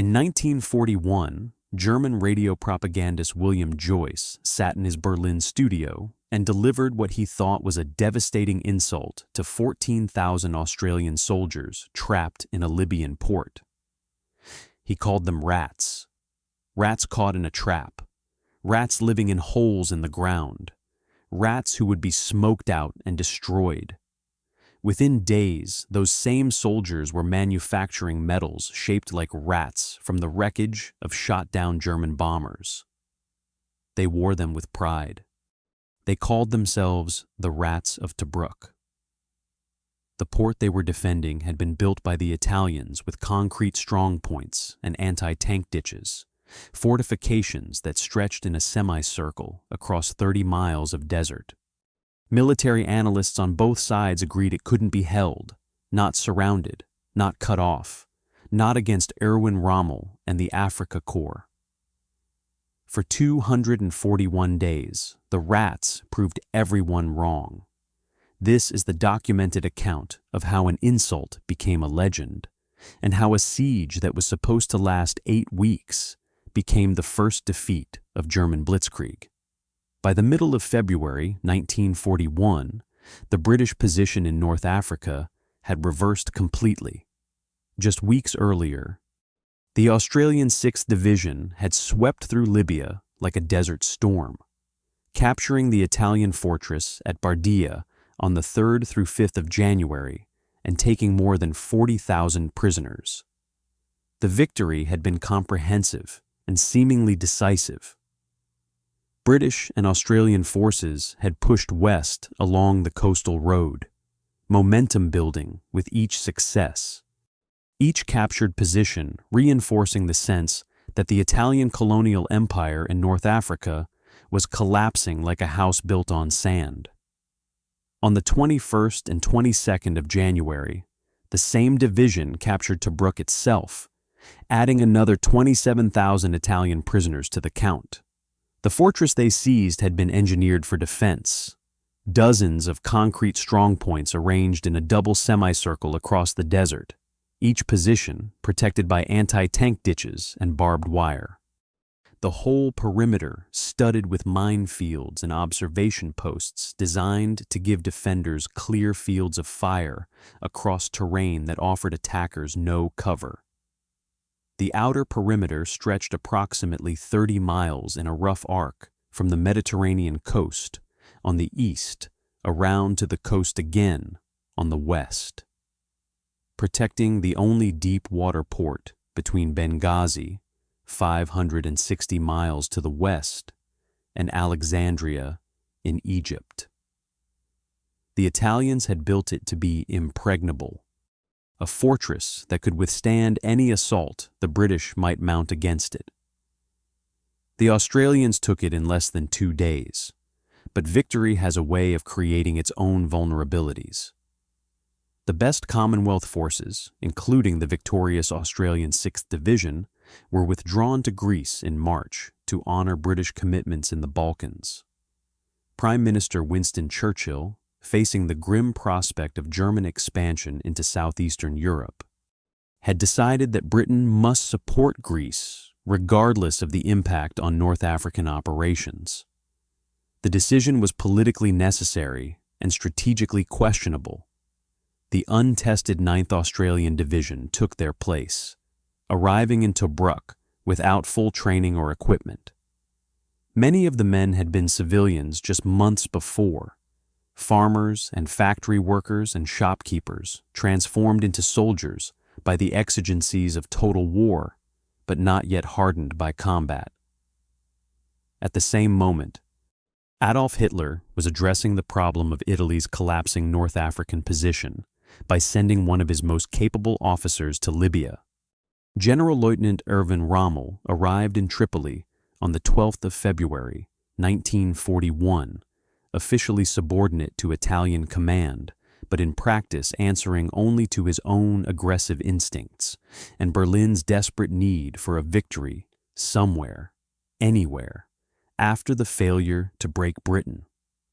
In 1941, German radio propagandist William Joyce sat in his Berlin studio and delivered what he thought was a devastating insult to 14,000 Australian soldiers trapped in a Libyan port. He called them rats. Rats caught in a trap. Rats living in holes in the ground. Rats who would be smoked out and destroyed. Within days, those same soldiers were manufacturing medals shaped like rats from the wreckage of shot-down German bombers. They wore them with pride. They called themselves the Rats of Tobruk. The port they were defending had been built by the Italians with concrete strongpoints and anti-tank ditches, fortifications that stretched in a semicircle across 30 miles of desert. Military analysts on both sides agreed it couldn't be held, not surrounded, not cut off, not against Erwin Rommel and the Afrika Korps. For 241 days, the rats proved everyone wrong. This is the documented account of how an insult became a legend, and how a siege that was supposed to last 8 weeks became the first defeat of German Blitzkrieg. By the middle of February 1941, the British position in North Africa had reversed completely. Just weeks earlier, the Australian 6th Division had swept through Libya like a desert storm, capturing the Italian fortress at Bardia on the 3rd through 5th of January and taking more than 40,000 prisoners. The victory had been comprehensive and seemingly decisive. British and Australian forces had pushed west along the coastal road, momentum building with each success. Each captured position reinforcing the sense that the Italian colonial empire in North Africa was collapsing like a house built on sand. On the 21st and 22nd of January, the same division captured Tobruk itself, adding another 27,000 Italian prisoners to the count. The fortress they seized had been engineered for defense. Dozens of concrete strongpoints arranged in a double semicircle across the desert, each position protected by anti-tank ditches and barbed wire. The whole perimeter studded with minefields and observation posts designed to give defenders clear fields of fire across terrain that offered attackers no cover. The outer perimeter stretched approximately 30 miles in a rough arc from the Mediterranean coast on the east around to the coast again on the west, protecting the only deep water port between Benghazi, 560 miles to the west, and Alexandria in Egypt. The Italians had built it to be impregnable, a fortress that could withstand any assault the British might mount against it. The Australians took it in less than 2 days, but victory has a way of creating its own vulnerabilities. The best Commonwealth forces, including the victorious Australian 6th Division, were withdrawn to Greece in March to honor British commitments in the Balkans. Prime Minister Winston Churchill, facing the grim prospect of German expansion into southeastern Europe, had decided that Britain must support Greece regardless of the impact on North African operations. The decision was politically necessary and strategically questionable. The untested 9th Australian Division took their place, arriving in Tobruk without full training or equipment. Many of the men had been civilians just months before, farmers and factory workers and shopkeepers transformed into soldiers by the exigencies of total war, but not yet hardened by combat. At the same moment, Adolf Hitler was addressing the problem of Italy's collapsing North African position by sending one of his most capable officers to Libya. General Lieutenant Erwin Rommel arrived in Tripoli on the 12th of February, 1941, officially subordinate to Italian command, but in practice answering only to his own aggressive instincts and Berlin's desperate need for a victory somewhere, anywhere, after the failure to break Britain.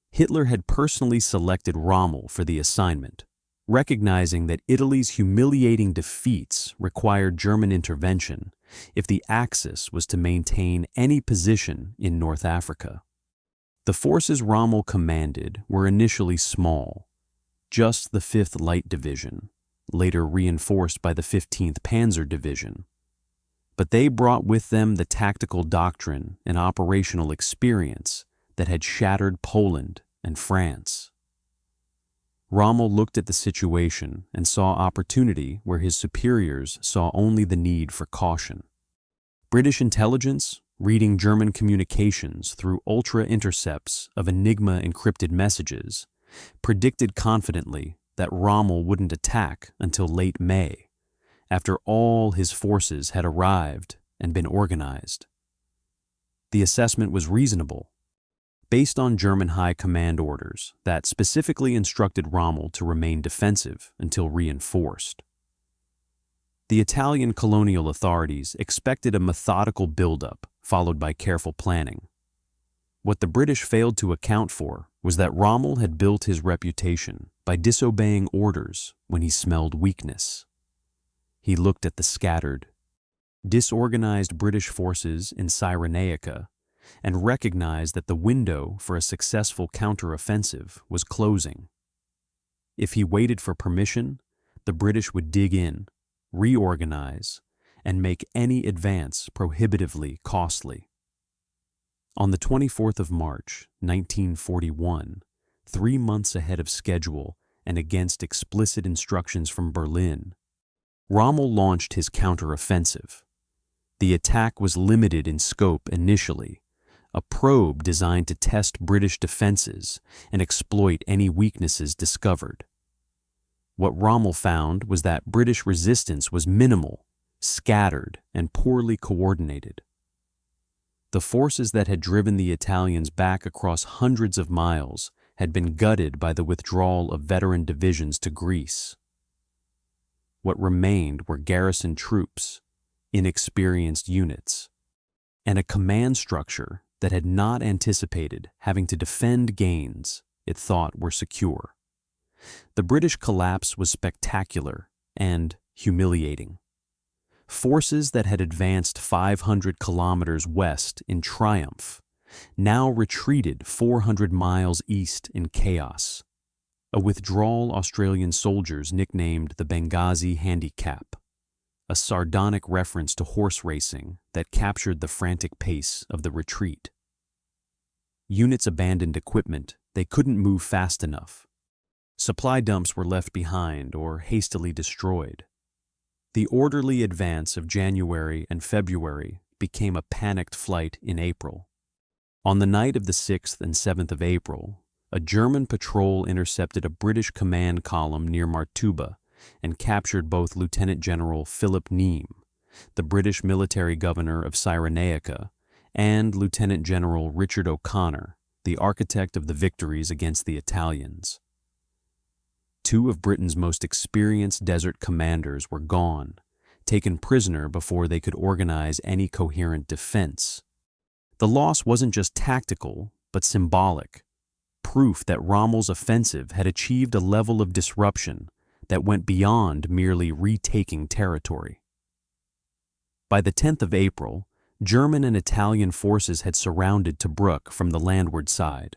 Hitler had personally selected Rommel for the assignment, recognizing that Italy's humiliating defeats required German intervention if the Axis was to maintain any position in North Africa. The forces Rommel commanded were initially small, just the 5th Light Division, later reinforced by the 15th Panzer Division. But they brought with them the tactical doctrine and operational experience that had shattered Poland and France. Rommel looked at the situation and saw opportunity where his superiors saw only the need for caution. British intelligence, reading German communications through ultra-intercepts of Enigma encrypted messages, predicted confidently that Rommel wouldn't attack until late May, after all his forces had arrived and been organized. The assessment was reasonable, based on German high command orders that specifically instructed Rommel to remain defensive until reinforced. The Italian colonial authorities expected a methodical buildup followed by careful planning. What the British failed to account for was that Rommel had built his reputation by disobeying orders when he smelled weakness. He looked at the scattered, disorganized British forces in Cyrenaica and recognized that the window for a successful counteroffensive was closing. If he waited for permission, the British would dig in, reorganize, and make any advance prohibitively costly. On the 24th of March, 1941, 3 months ahead of schedule and against explicit instructions from Berlin, Rommel launched his counteroffensive. The attack was limited in scope initially, a probe designed to test British defenses and exploit any weaknesses discovered. What Rommel found was that British resistance was minimal, scattered, and poorly coordinated. The forces that had driven the Italians back across hundreds of miles had been gutted by the withdrawal of veteran divisions to Greece. What remained were garrison troops, inexperienced units, and a command structure that had not anticipated having to defend gains it thought were secure. The British collapse was spectacular and humiliating. Forces that had advanced 500 kilometers west in triumph now retreated 400 miles east in chaos, a withdrawal Australian soldiers nicknamed the Benghazi Handicap, a sardonic reference to horse racing that captured the frantic pace of the retreat. Units abandoned equipment they couldn't move fast enough. Supply dumps were left behind or hastily destroyed. The orderly advance of January and February became a panicked flight in April. On the night of the 6th and 7th of April, a German patrol intercepted a British command column near Martuba and captured both Lieutenant General Philip Neame, the British military governor of Cyrenaica, and Lieutenant General Richard O'Connor, the architect of the victories against the Italians. 2 of Britain's most experienced desert commanders were gone, taken prisoner before they could organize any coherent defense. The loss wasn't just tactical, but symbolic, proof that Rommel's offensive had achieved a level of disruption that went beyond merely retaking territory. By the 10th of April, German and Italian forces had surrounded Tobruk from the landward side.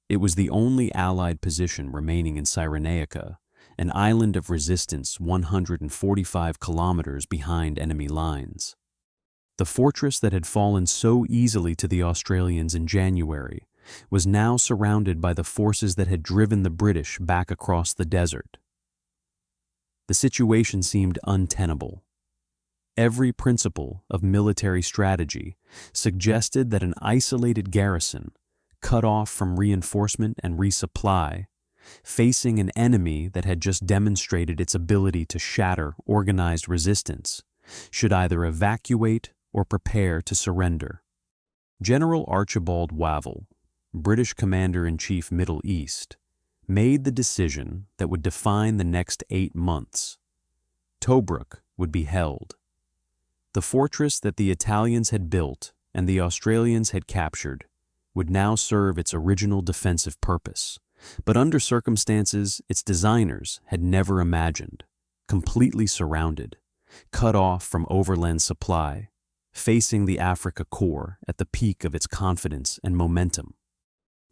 It was the only Allied position remaining in Cyrenaica, an island of resistance 145 kilometers behind enemy lines. The fortress that had fallen so easily to the Australians in January was now surrounded by the forces that had driven the British back across the desert. The situation seemed untenable. Every principle of military strategy suggested that an isolated garrison, cut off from reinforcement and resupply, facing an enemy that had just demonstrated its ability to shatter organized resistance, should either evacuate or prepare to surrender. General Archibald Wavell, British Commander-in-Chief Middle East, made the decision that would define the next 8 months. Tobruk would be held. The fortress that the Italians had built and the Australians had captured would now serve its original defensive purpose, but under circumstances its designers had never imagined, completely surrounded, cut off from overland supply, facing the Afrika Korps at the peak of its confidence and momentum.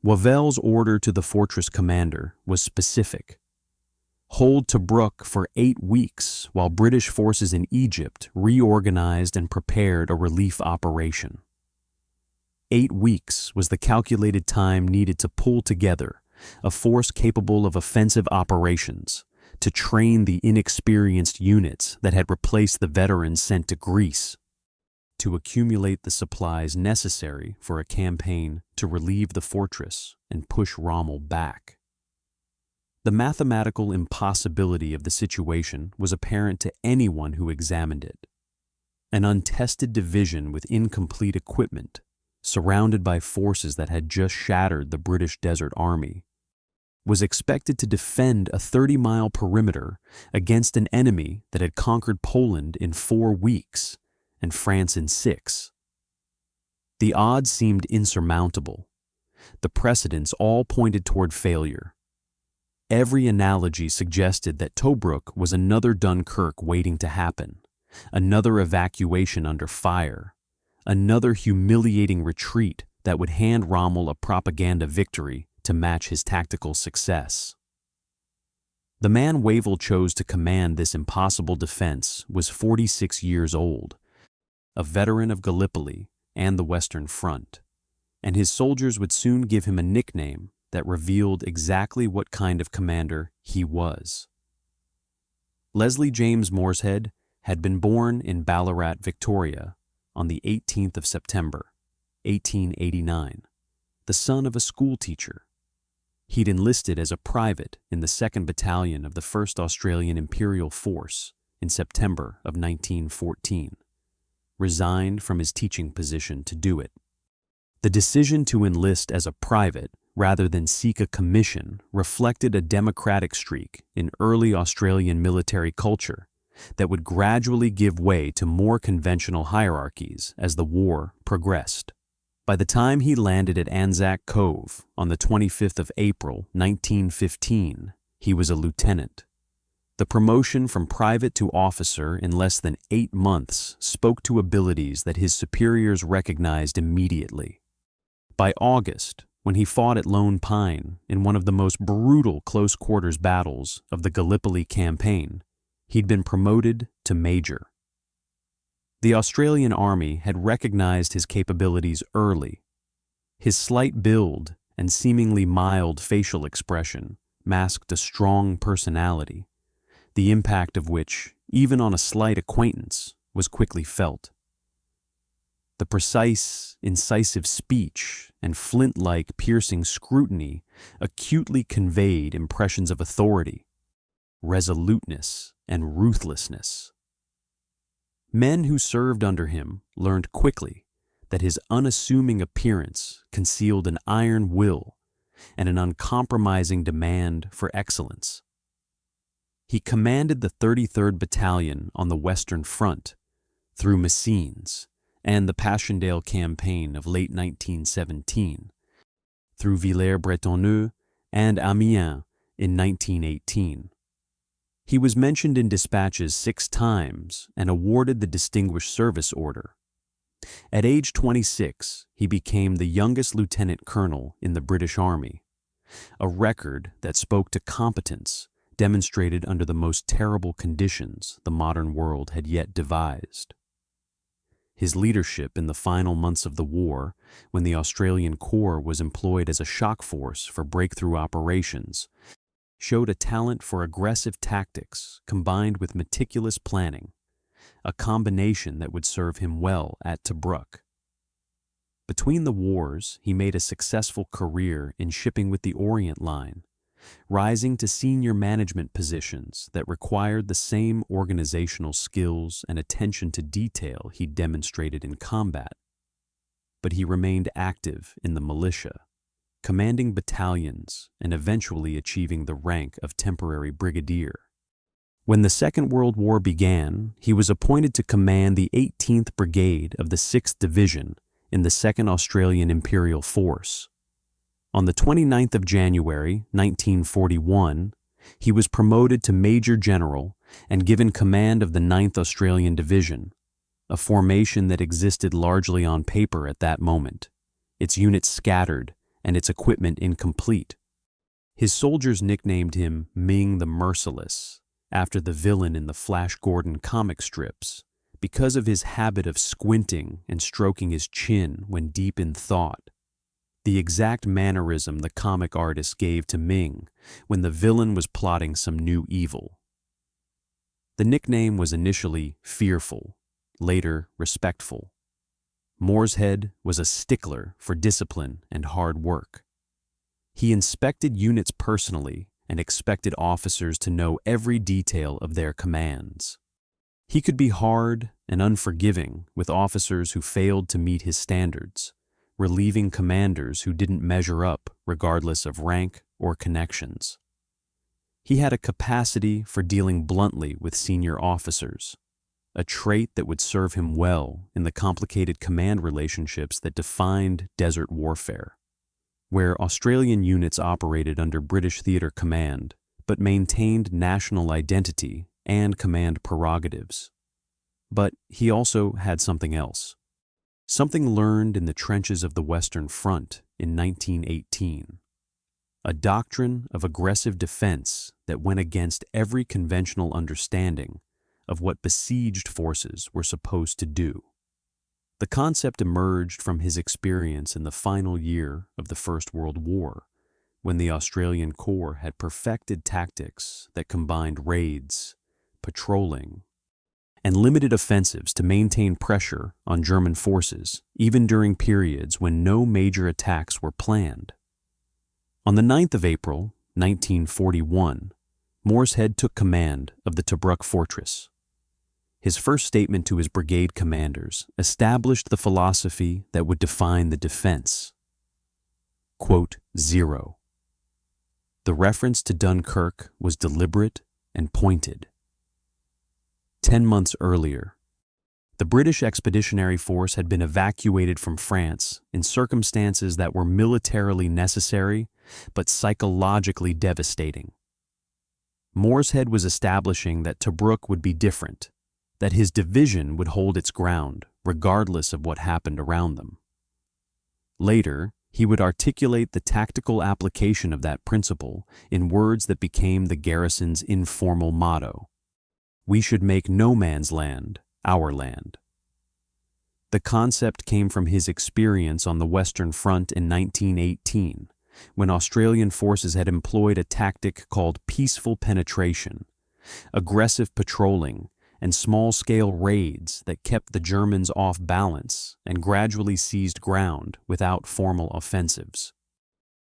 Wavell's order to the fortress commander was specific. Hold Tobruk for 8 weeks while British forces in Egypt reorganized and prepared a relief operation. 8 weeks was the calculated time needed to pull together a force capable of offensive operations, to train the inexperienced units that had replaced the veterans sent to Greece, to accumulate the supplies necessary for a campaign to relieve the fortress and push Rommel back. The mathematical impossibility of the situation was apparent to anyone who examined it. An untested division with incomplete equipment, surrounded by forces that had just shattered the British Desert Army, was expected to defend a 30-mile perimeter against an enemy that had conquered Poland in 4 weeks and France in 6. The odds seemed insurmountable. The precedents all pointed toward failure. Every analogy suggested that Tobruk was another Dunkirk waiting to happen, another evacuation under fire, another humiliating retreat that would hand Rommel a propaganda victory to match his tactical success. The man Wavell chose to command this impossible defense was 46 years old, a veteran of Gallipoli and the Western Front, and his soldiers would soon give him a nickname that revealed exactly what kind of commander he was. Leslie James Morshead had been born in Ballarat, Victoria, on the 18th of September, 1889, the son of a schoolteacher. He'd enlisted as a private in the 2nd Battalion of the 1st Australian Imperial Force in September of 1914, resigned from his teaching position to do it. The decision to enlist as a private rather than seek a commission reflected a democratic streak in early Australian military culture that would gradually give way to more conventional hierarchies as the war progressed. By the time he landed at Anzac Cove on the 25th of April, 1915, he was a lieutenant. The promotion from private to officer in less than 8 months spoke to abilities that his superiors recognized immediately. By August, when he fought at Lone Pine in one of the most brutal close-quarters battles of the Gallipoli campaign, he'd been promoted to major. The Australian Army had recognized his capabilities early. His slight build and seemingly mild facial expression masked a strong personality, the impact of which, even on a slight acquaintance, was quickly felt. The precise, incisive speech and flint-like piercing scrutiny acutely conveyed impressions of authority, resoluteness, and ruthlessness. Men who served under him learned quickly that his unassuming appearance concealed an iron will and an uncompromising demand for excellence. He commanded the 33rd Battalion on the Western Front through Messines and the Passchendaele campaign of late 1917, through Villers-Bretonneux and Amiens in 1918. He was mentioned in dispatches 6 times and awarded the Distinguished Service Order. At age 26, he became the youngest lieutenant colonel in the British Army, a record that spoke to competence demonstrated under the most terrible conditions the modern world had yet devised. His leadership in the final months of the war, when the Australian Corps was employed as a shock force for breakthrough operations, showed a talent for aggressive tactics combined with meticulous planning, a combination that would serve him well at Tobruk. Between the wars, he made a successful career in shipping with the Orient Line, rising to senior management positions that required the same organizational skills and attention to detail he demonstrated in combat. But he remained active in the militia, commanding battalions and eventually achieving the rank of temporary brigadier. When the Second World War began, he was appointed to command the 18th Brigade of the 6th Division in the 2nd Australian Imperial Force. On the 29th of January, 1941, he was promoted to Major General and given command of the 9th Australian Division, a formation that existed largely on paper at that moment, its units scattered and its equipment incomplete. His soldiers nicknamed him Ming the Merciless, after the villain in the Flash Gordon comic strips, because of his habit of squinting and stroking his chin when deep in thought, the exact mannerism the comic artist gave to Ming when the villain was plotting some new evil. The nickname was initially fearful, later respectful. Morshead was a stickler for discipline and hard work. He inspected units personally and expected officers to know every detail of their commands. He could be hard and unforgiving with officers who failed to meet his standards, relieving commanders who didn't measure up regardless of rank or connections. He had a capacity for dealing bluntly with senior officers, a trait that would serve him well in the complicated command relationships that defined desert warfare, where Australian units operated under British theater command but maintained national identity and command prerogatives. But he also had something else, something learned in the trenches of the Western Front in 1918, a doctrine of aggressive defense that went against every conventional understanding of what besieged forces were supposed to do. The concept emerged from his experience in the final year of the First World War, when the Australian Corps had perfected tactics that combined raids, patrolling, and limited offensives to maintain pressure on German forces, even during periods when no major attacks were planned. On the 9th of April, 1941, Morshead took command of the Tobruk fortress. His first statement to his brigade commanders established the philosophy that would define the defense. Quote, 0. The reference to Dunkirk was deliberate and pointed. 10 months earlier, the British Expeditionary Force had been evacuated from France in circumstances that were militarily necessary but psychologically devastating. Morshead was establishing that Tobruk would be different, that his division would hold its ground regardless of what happened around them. Later, he would articulate the tactical application of that principle in words that became the garrison's informal motto: "We should make no man's land our land." The concept came from his experience on the Western Front in 1918, when Australian forces had employed a tactic called peaceful penetration, aggressive patrolling, and small-scale raids that kept the Germans off balance and gradually seized ground without formal offensives.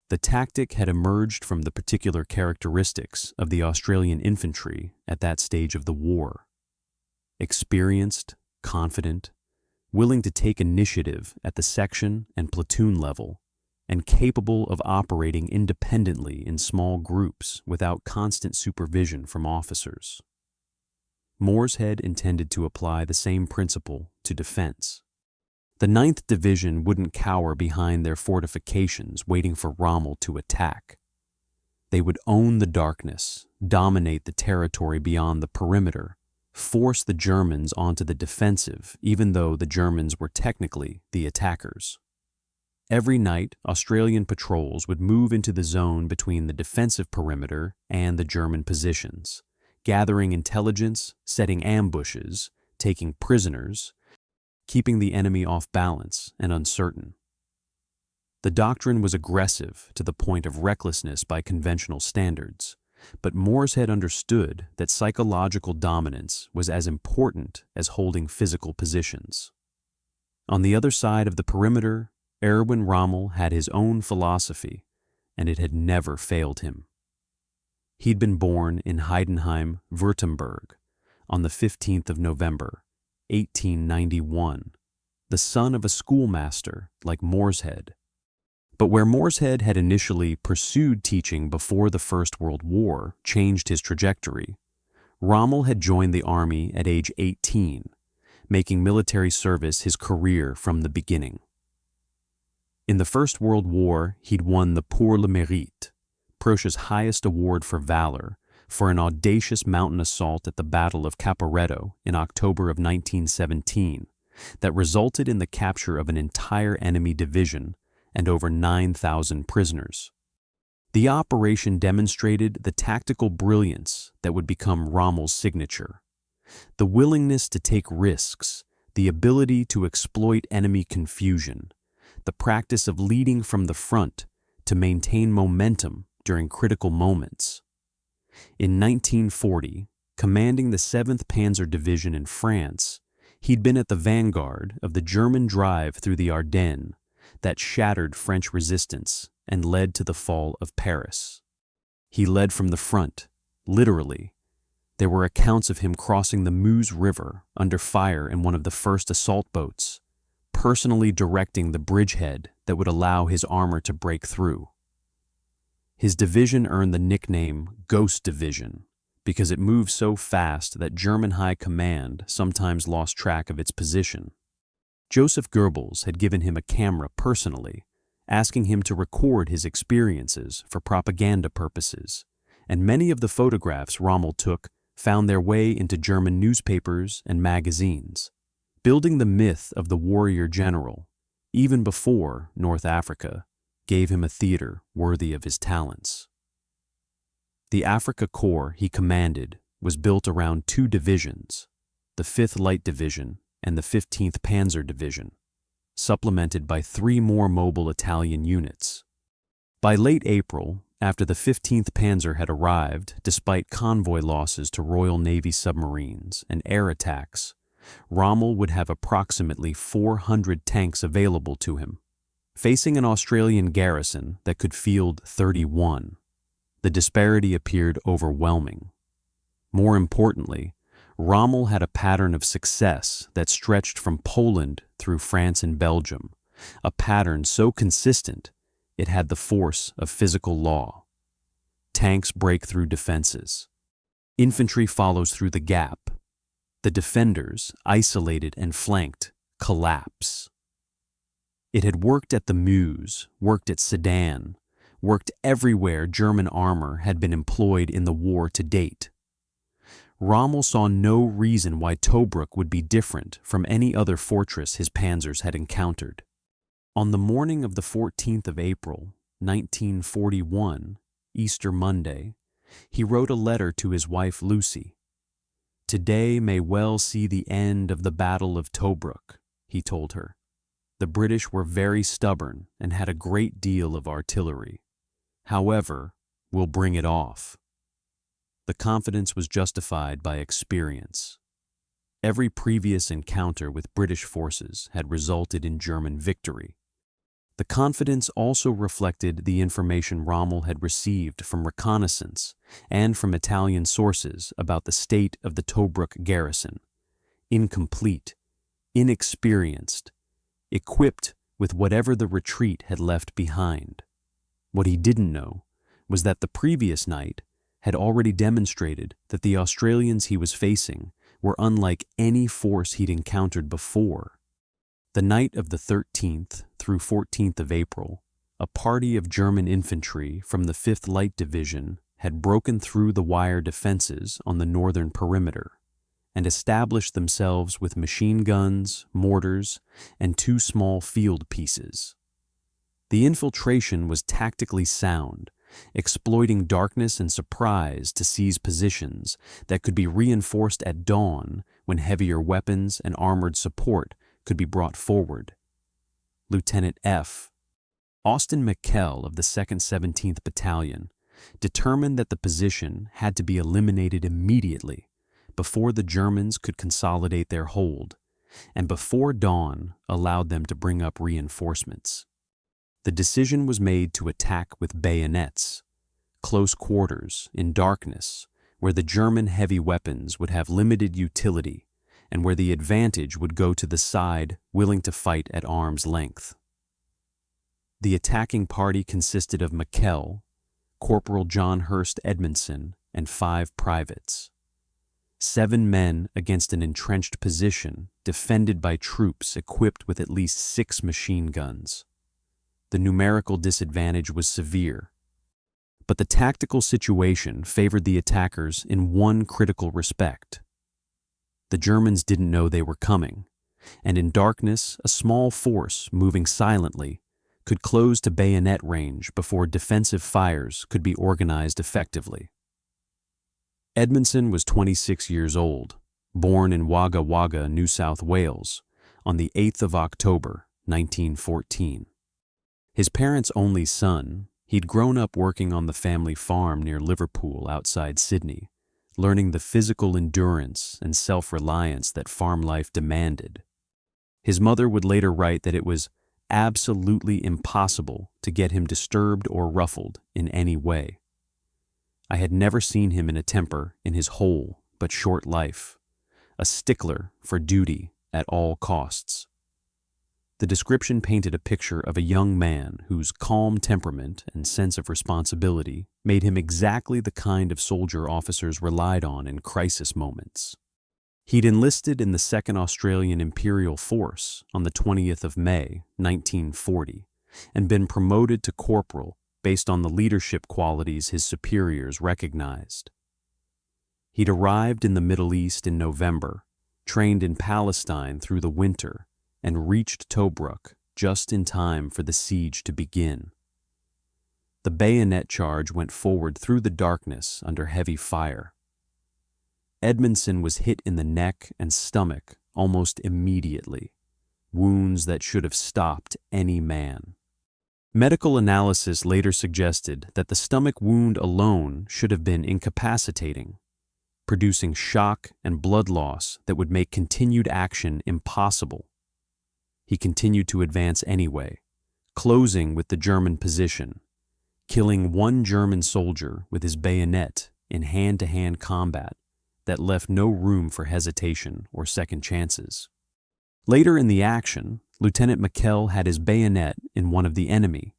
The tactic had emerged from the particular characteristics of the Australian infantry at that stage of the war. Experienced, confident, willing to take initiative at the section and platoon level, and capable of operating independently in small groups without constant supervision from officers. Morshead intended to apply the same principle to defense. The 9th Division wouldn't cower behind their fortifications waiting for Rommel to attack. They would own the darkness, dominate the territory beyond the perimeter, force the Germans onto the defensive even though the Germans were technically the attackers. Every night, Australian patrols would move into the zone between the defensive perimeter and the German positions, gathering intelligence, setting ambushes, taking prisoners, keeping the enemy off balance and uncertain. The doctrine was aggressive to the point of recklessness by conventional standards, but Morshead understood that psychological dominance was as important as holding physical positions. On the other side of the perimeter, Erwin Rommel had his own philosophy, and it had never failed him. He'd been born in Heidenheim, Württemberg, on the 15th of November, 1891, the son of a schoolmaster like Morshead. But where Morshead had initially pursued teaching before the First World War changed his trajectory, Rommel had joined the army at age 18, making military service his career from the beginning. In the First World War, he'd won the Pour le Mérite, Prussia's highest award for valor, for an audacious mountain assault at the Battle of Caporetto in October of 1917 that resulted in the capture of an entire enemy division and over 9,000 prisoners. The operation demonstrated the tactical brilliance that would become Rommel's signature. The willingness to take risks, the ability to exploit enemy confusion, the practice of leading from the front to maintain momentum during critical moments. In 1940, commanding the 7th Panzer Division in France, he'd been at the vanguard of the German drive through the Ardennes that shattered French resistance and led to the fall of Paris. He led from the front, literally. There were accounts of him crossing the Meuse River under fire in one of the first assault boats, personally directing the bridgehead that would allow his armor to break through. His division earned the nickname Ghost Division because it moved so fast that German high command sometimes lost track of its position. Joseph Goebbels had given him a camera personally, asking him to record his experiences for propaganda purposes, and many of the photographs Rommel took found their way into German newspapers and magazines, building the myth of the warrior general, even before North Africa gave him a theater worthy of his talents. The Africa Corps he commanded was built around 2 divisions, the 5th Light Division and the 15th Panzer Division, supplemented by 3 more mobile Italian units. By late April, after the 15th Panzer had arrived, despite convoy losses to Royal Navy submarines and air attacks, Rommel would have approximately 400 tanks available to him, facing an Australian garrison that could field 31. The disparity appeared overwhelming. More importantly, Rommel had a pattern of success that stretched from Poland through France and Belgium, a pattern so consistent it had the force of physical law. Tanks break through defenses. Infantry follows through the gap. The defenders, isolated and flanked, collapse. It had worked at the Meuse, worked at Sedan, worked everywhere German armor had been employed in the war to date. Rommel saw no reason why Tobruk would be different from any other fortress his panzers had encountered. On the morning of the 14th of April, 1941, Easter Monday, he wrote a letter to his wife Lucy. "Today may well see the end of the Battle of Tobruk," he told her. "The British were very stubborn and had a great deal of artillery. However, we'll bring it off." The confidence was justified by experience. Every previous encounter with British forces had resulted in German victory. The confidence also reflected the information Rommel had received from reconnaissance and from Italian sources about the state of the Tobruk garrison: incomplete, inexperienced, equipped with whatever the retreat had left behind. What he didn't know was that the previous night had already demonstrated that the Australians he was facing were unlike any force he'd encountered before. The night of the 13th through 14th of April, a party of German infantry from the 5th Light Division had broken through the wire defenses on the northern perimeter and established themselves with machine guns, mortars, and 2 small field pieces. The infiltration was tactically sound, exploiting darkness and surprise to seize positions that could be reinforced at dawn when heavier weapons and armored support could be brought forward. Lieutenant F. Austin McKell of the 2nd 17th Battalion determined that the position had to be eliminated immediately before the Germans could consolidate their hold, and before dawn allowed them to bring up reinforcements. The decision was made to attack with bayonets, close quarters, in darkness, where the German heavy weapons would have limited utility and where the advantage would go to the side willing to fight at arm's length. The attacking party consisted of McKell, Corporal John Hurst Edmondson, and 5 privates. 7 men against an entrenched position defended by troops equipped with at least 6 machine guns. the numerical disadvantage was severe. But the tactical situation favored the attackers in one critical respect. The Germans didn't know they were coming, and in darkness, a small force moving silently could close to bayonet range before defensive fires could be organized effectively. Edmondson was 26 years old, born in Wagga Wagga, New South Wales, on the 8th of October, 1914. His parents' only son, he'd grown up working on the family farm near Liverpool outside Sydney, learning the physical endurance and self-reliance that farm life demanded. His mother would later write that it was absolutely impossible to get him disturbed or ruffled in any way. I had never seen him in a temper in his whole but short life, a stickler for duty at all costs. The description painted a picture of a young man whose calm temperament and sense of responsibility made him exactly the kind of soldier officers relied on in crisis moments. He'd enlisted in the 2nd Australian Imperial Force on the 20th of May, 1940, and been promoted to corporal based on the leadership qualities his superiors recognized. He'd arrived in the Middle East in November, trained in Palestine through the winter, and reached Tobruk just in time for the siege to begin. The bayonet charge went forward through the darkness under heavy fire. Edmondson was hit in the neck and stomach almost immediately, wounds that should have stopped any man. Medical analysis later suggested that the stomach wound alone should have been incapacitating, producing shock and blood loss that would make continued action impossible. He continued to advance anyway, closing with the German position, killing one German soldier with his bayonet in hand-to-hand combat that left no room for hesitation or second chances. Later in the action, Lieutenant Mikel had his bayonet in one of the enemy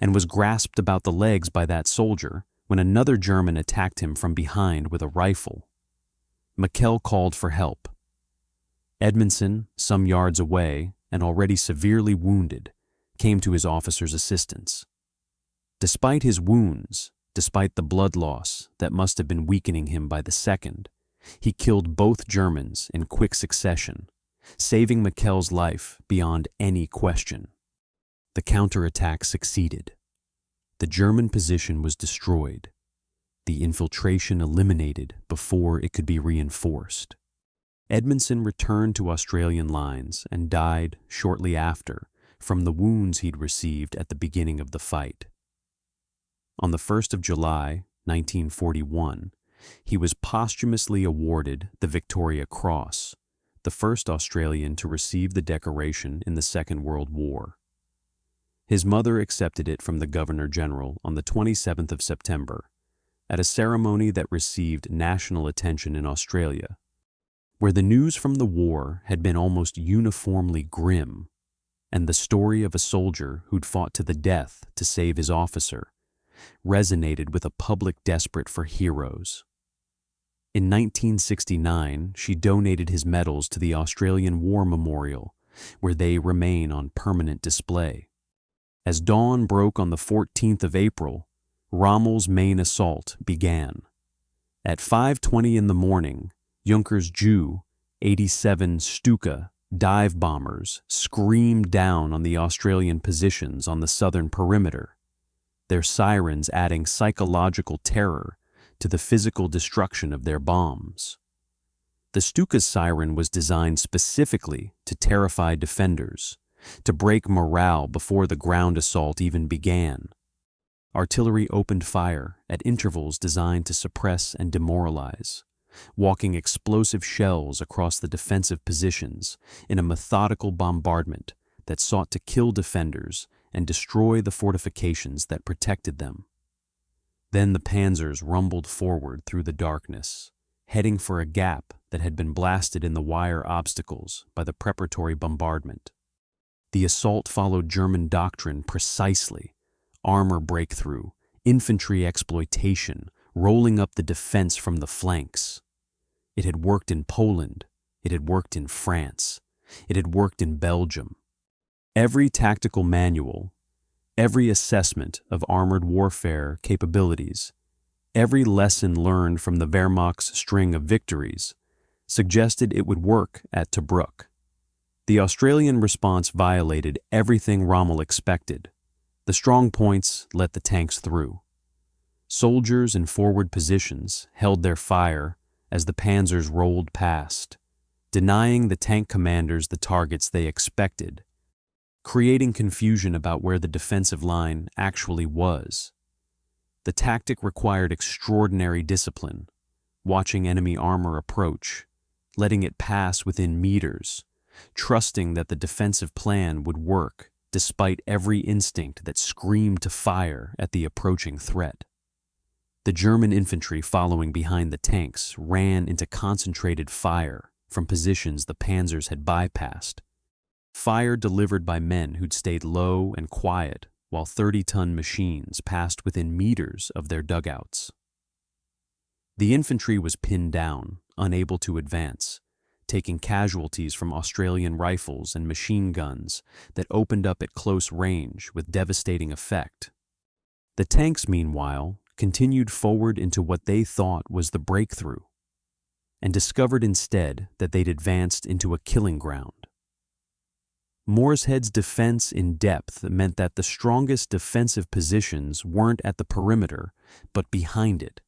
and was grasped about the legs by that soldier when another German attacked him from behind with a rifle. Mikel called for help. Edmondson, some yards away and already severely wounded, came to his officer's assistance. Despite his wounds, despite the blood loss that must have been weakening him by the second, he killed both Germans in quick succession, saving Mikel's life beyond any question. The counterattack succeeded. The German position was destroyed, the infiltration eliminated before it could be reinforced. Edmondson returned to Australian lines and died shortly after from the wounds he'd received at the beginning of the fight. On the 1st of July, 1941, he was posthumously awarded the Victoria Cross, the first Australian to receive the decoration in the Second World War. His mother accepted it from the Governor-General on the 27th of September, at a ceremony that received national attention in Australia, where the news from the war had been almost uniformly grim, and the story of a soldier who'd fought to the death to save his officer resonated with a public desperate for heroes. In 1969, she donated his medals to the Australian War Memorial, where they remain on permanent display. As dawn broke on the 14th of April, Rommel's main assault began. At 5:20 in the morning, Junkers Ju 87 Stuka dive bombers screamed down on the Australian positions on the southern perimeter, their sirens adding psychological terror to the physical destruction of their bombs. The Stuka's siren was designed specifically to terrify defenders, to break morale before the ground assault even began. Artillery opened fire at intervals designed to suppress and demoralize, walking explosive shells across the defensive positions in a methodical bombardment that sought to kill defenders and destroy the fortifications that protected them. Then the panzers rumbled forward through the darkness, heading for a gap that had been blasted in the wire obstacles by the preparatory bombardment. The assault followed German doctrine precisely: armor breakthrough, infantry exploitation, rolling up the defense from the flanks. It had worked in Poland, it had worked in France, it had worked in Belgium. Every tactical manual, Every assessment of armored warfare capabilities, every lesson learned from the Wehrmacht's string of victories, suggested it would work at Tobruk. The Australian response violated everything Rommel expected. The strong points let the tanks through. Soldiers in forward positions held their fire as the panzers rolled past, denying the tank commanders the targets they expected, creating confusion about where the defensive line actually was. The tactic required extraordinary discipline, watching enemy armor approach, letting it pass within meters, trusting that the defensive plan would work despite every instinct that screamed to fire at the approaching threat. The German infantry following behind the tanks ran into concentrated fire from positions the panzers had bypassed, fire delivered by men who'd stayed low and quiet while 30-ton machines passed within meters of their dugouts. The infantry was pinned down, unable to advance, taking casualties from Australian rifles and machine guns that opened up at close range with devastating effect. The tanks, meanwhile, continued forward into what they thought was the breakthrough, and discovered instead that they'd advanced into a killing ground. Moorshead's defense in depth meant that the strongest defensive positions weren't at the perimeter, but behind it,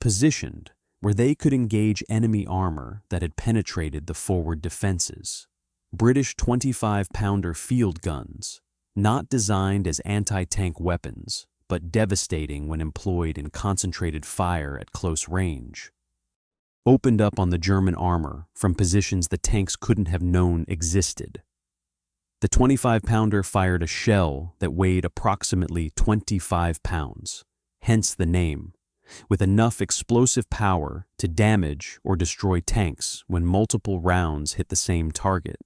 positioned where they could engage enemy armor that had penetrated the forward defenses. British 25-pounder field guns, not designed as anti-tank weapons, but devastating when employed in concentrated fire at close range, opened up on the German armor from positions the tanks couldn't have known existed. The 25-pounder fired a shell that weighed approximately 25 pounds, hence the name, with enough explosive power to damage or destroy tanks when multiple rounds hit the same target,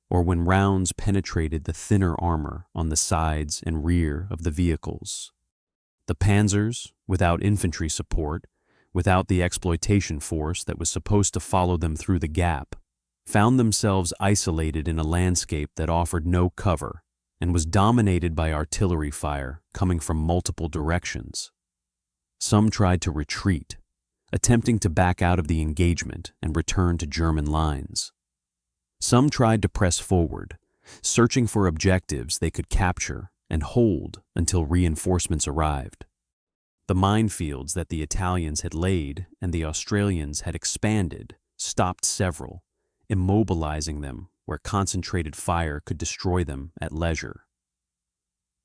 or when rounds penetrated the thinner armor on the sides and rear of the vehicles. The panzers, without infantry support, without the exploitation force that was supposed to follow them through the gap, found themselves isolated in a landscape that offered no cover and was dominated by artillery fire coming from multiple directions. Some tried to retreat, attempting to back out of the engagement and return to German lines. Some tried to press forward, searching for objectives they could capture and hold until reinforcements arrived. The minefields that the Italians had laid and the Australians had expanded stopped several, immobilizing them where concentrated fire could destroy them at leisure.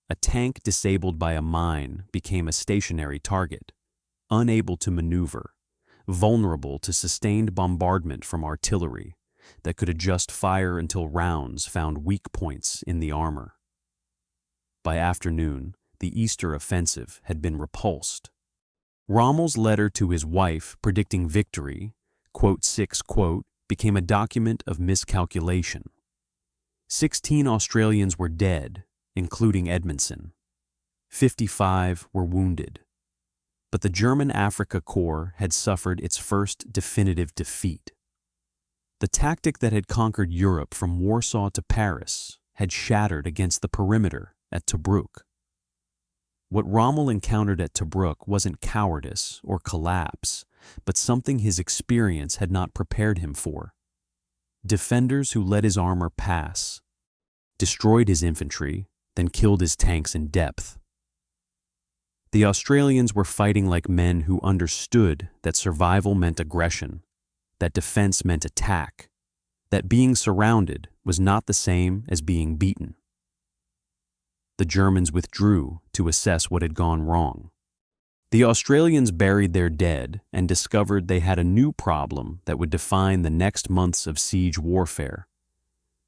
A tank disabled by a mine became a stationary target, unable to maneuver, vulnerable to sustained bombardment from artillery that could adjust fire until rounds found weak points in the armor. By afternoon, the Easter offensive had been repulsed. Rommel's letter to his wife predicting victory, quote, became a document of miscalculation. 16 Australians were dead, including Edmondson. 55 were wounded. But the German Africa Corps had suffered its first definitive defeat. The tactic that had conquered Europe from Warsaw to Paris had shattered against the perimeter at Tobruk. What Rommel encountered at Tobruk wasn't cowardice or collapse, but something his experience had not prepared him for. Defenders who let his armor pass, destroyed his infantry, then killed his tanks in depth. The Australians were fighting like men who understood that survival meant aggression, that defense meant attack, that being surrounded was not the same as being beaten. The Germans withdrew to assess what had gone wrong. The Australians buried their dead and discovered they had a new problem that would define the next months of siege warfare,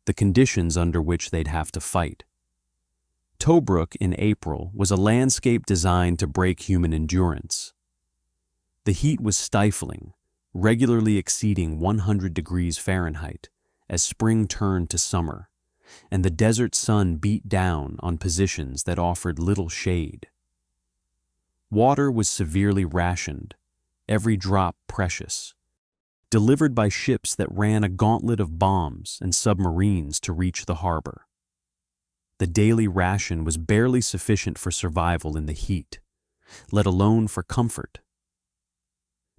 the conditions under which they'd have to fight. Tobruk in April was a landscape designed to break human endurance. The heat was stifling, regularly exceeding 100 degrees Fahrenheit as spring turned to summer, and the desert sun beat down on positions that offered little shade. Water was severely rationed, every drop precious, delivered by ships that ran a gauntlet of bombs and submarines to reach the harbor. The daily ration was barely sufficient for survival in the heat, let alone for comfort.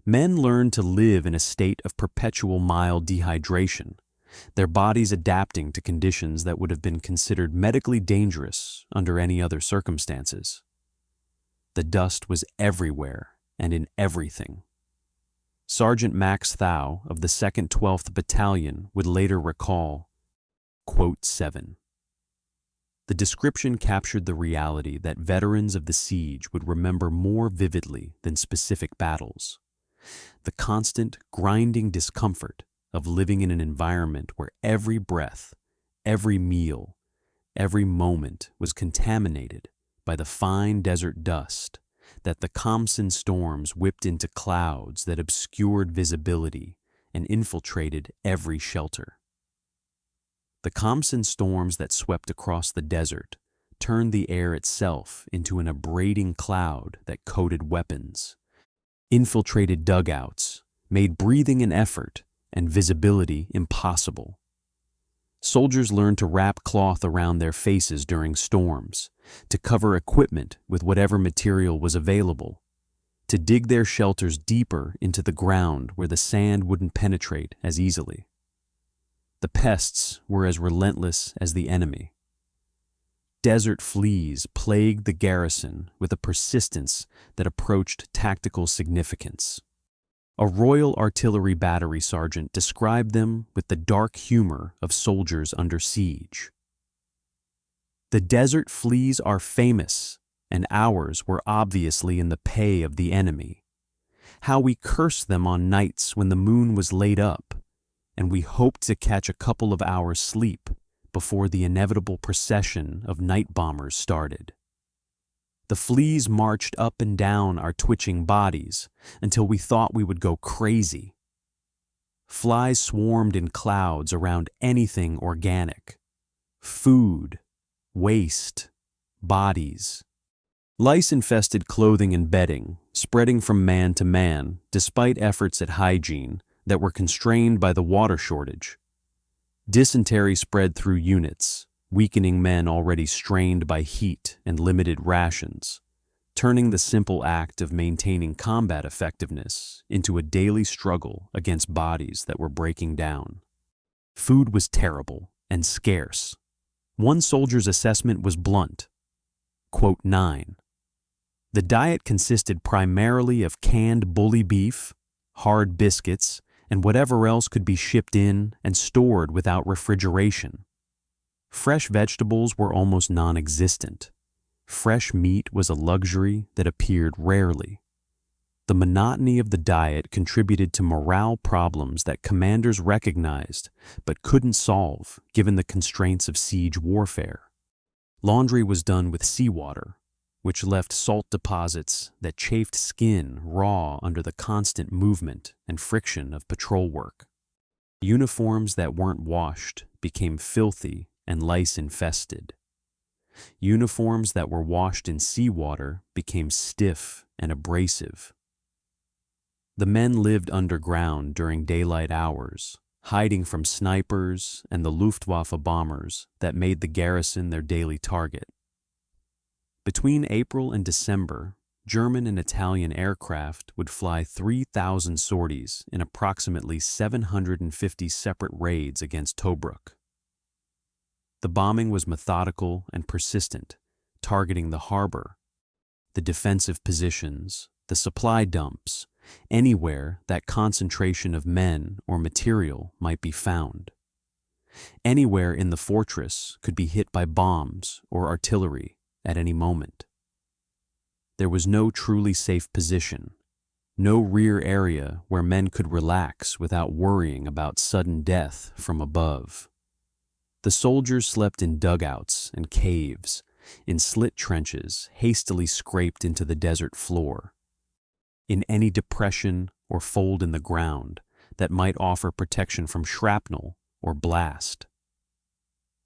Men learned to live in a state of perpetual mild dehydration, their bodies adapting to conditions that would have been considered medically dangerous under any other circumstances. The dust was everywhere and in everything. Sergeant Max Thau of the 2nd 12th Battalion would later recall, quote 7. The description captured the reality that veterans of the siege would remember more vividly than specific battles. The constant, grinding discomfort of living in an environment where every breath, every meal, every moment was contaminated by the fine desert dust that the Khamsin storms whipped into clouds that obscured visibility and infiltrated every shelter. The Khamsin storms that swept across the desert turned the air itself into an abrading cloud that coated weapons, infiltrated dugouts, made breathing an effort and visibility impossible. Soldiers learned to wrap cloth around their faces during storms, to cover equipment with whatever material was available, to dig their shelters deeper into the ground where the sand wouldn't penetrate as easily. The pests were as relentless as the enemy. Desert fleas plagued the garrison with a persistence that approached tactical significance. A Royal Artillery Battery sergeant described them with the dark humor of soldiers under siege. The desert fleas are famous, and ours were obviously in the pay of the enemy. How we cursed them on nights when the moon was laid up, and we hoped to catch a couple of hours' sleep before the inevitable procession of night bombers started. The fleas marched up and down our twitching bodies until we thought we would go crazy. Flies swarmed in clouds around anything organic. Food, waste, bodies. Lice infested clothing and bedding, spreading from man to man despite efforts at hygiene that were constrained by the water shortage. Dysentery spread through units, weakening men already strained by heat and limited rations, turning the simple act of maintaining combat effectiveness into a daily struggle against bodies that were breaking down. Food was terrible and scarce. One soldier's assessment was blunt. Quote 9. The diet consisted primarily of canned bully beef, hard biscuits, and whatever else could be shipped in and stored without refrigeration. Fresh vegetables were almost non-existent. Fresh meat was a luxury that appeared rarely. The monotony of the diet contributed to morale problems that commanders recognized but couldn't solve given the constraints of siege warfare. Laundry was done with seawater, which left salt deposits that chafed skin raw under the constant movement and friction of patrol work. Uniforms that weren't washed became filthy and lice-infested. Uniforms that were washed in seawater became stiff and abrasive. The men lived underground during daylight hours, hiding from snipers and the Luftwaffe bombers that made the garrison their daily target. Between April and December, German and Italian aircraft would fly 3,000 sorties in approximately 750 separate raids against Tobruk. The bombing was methodical and persistent, targeting the harbor, the defensive positions, the supply dumps, anywhere that concentration of men or material might be found. Anywhere in the fortress could be hit by bombs or artillery at any moment. There was no truly safe position, no rear area where men could relax without worrying about sudden death from above. The soldiers slept in dugouts and caves, in slit trenches hastily scraped into the desert floor, in any depression or fold in the ground that might offer protection from shrapnel or blast.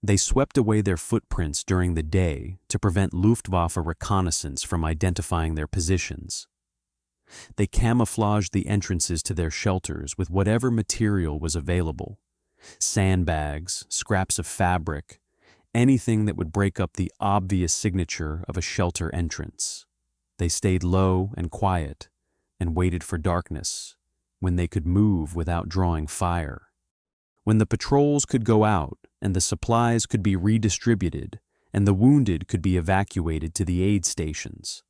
They swept away their footprints during the day to prevent Luftwaffe reconnaissance from identifying their positions. They camouflaged the entrances to their shelters with whatever material was available: sandbags, scraps of fabric, anything that would break up the obvious signature of a shelter entrance. They stayed low and quiet and waited for darkness, when they could move without drawing fire, when the patrols could go out and the supplies could be redistributed and the wounded could be evacuated to the aid stations.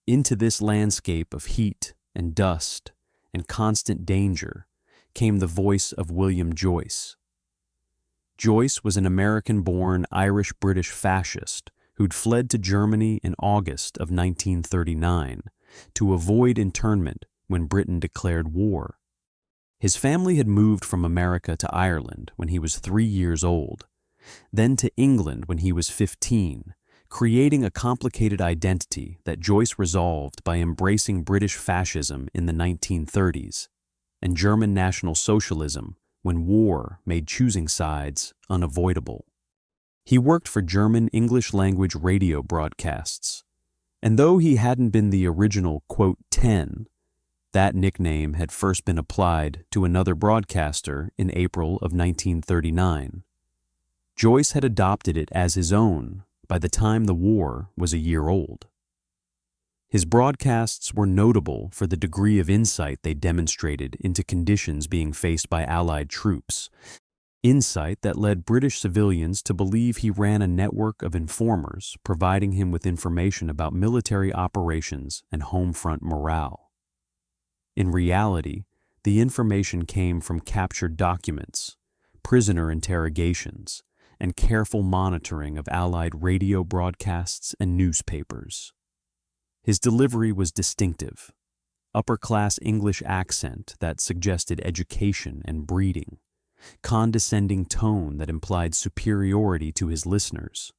Into this landscape of heat and dust and constant danger came the voice of William Joyce. Joyce was an American-born Irish-British fascist who'd fled to Germany in August of 1939 to avoid internment when Britain declared war. His family had moved from America to Ireland when he was 3 years old, then to England when he was 15, creating a complicated identity that Joyce resolved by embracing British fascism in the 1930s and German National Socialism when war made choosing sides unavoidable. He worked for German English-language radio broadcasts, and though he hadn't been the original, quote, 10, that nickname had first been applied to another broadcaster in April of 1939. Joyce had adopted it as his own by the time the war was a year old. His broadcasts were notable for the degree of insight they demonstrated into conditions being faced by Allied troops, insight that led British civilians to believe he ran a network of informers providing him with information about military operations and home front morale. In reality, the information came from captured documents, prisoner interrogations, and careful monitoring of Allied radio broadcasts and newspapers. His delivery was distinctive, upper-class English accent that suggested education and breeding, condescending tone that implied superiority to his listeners,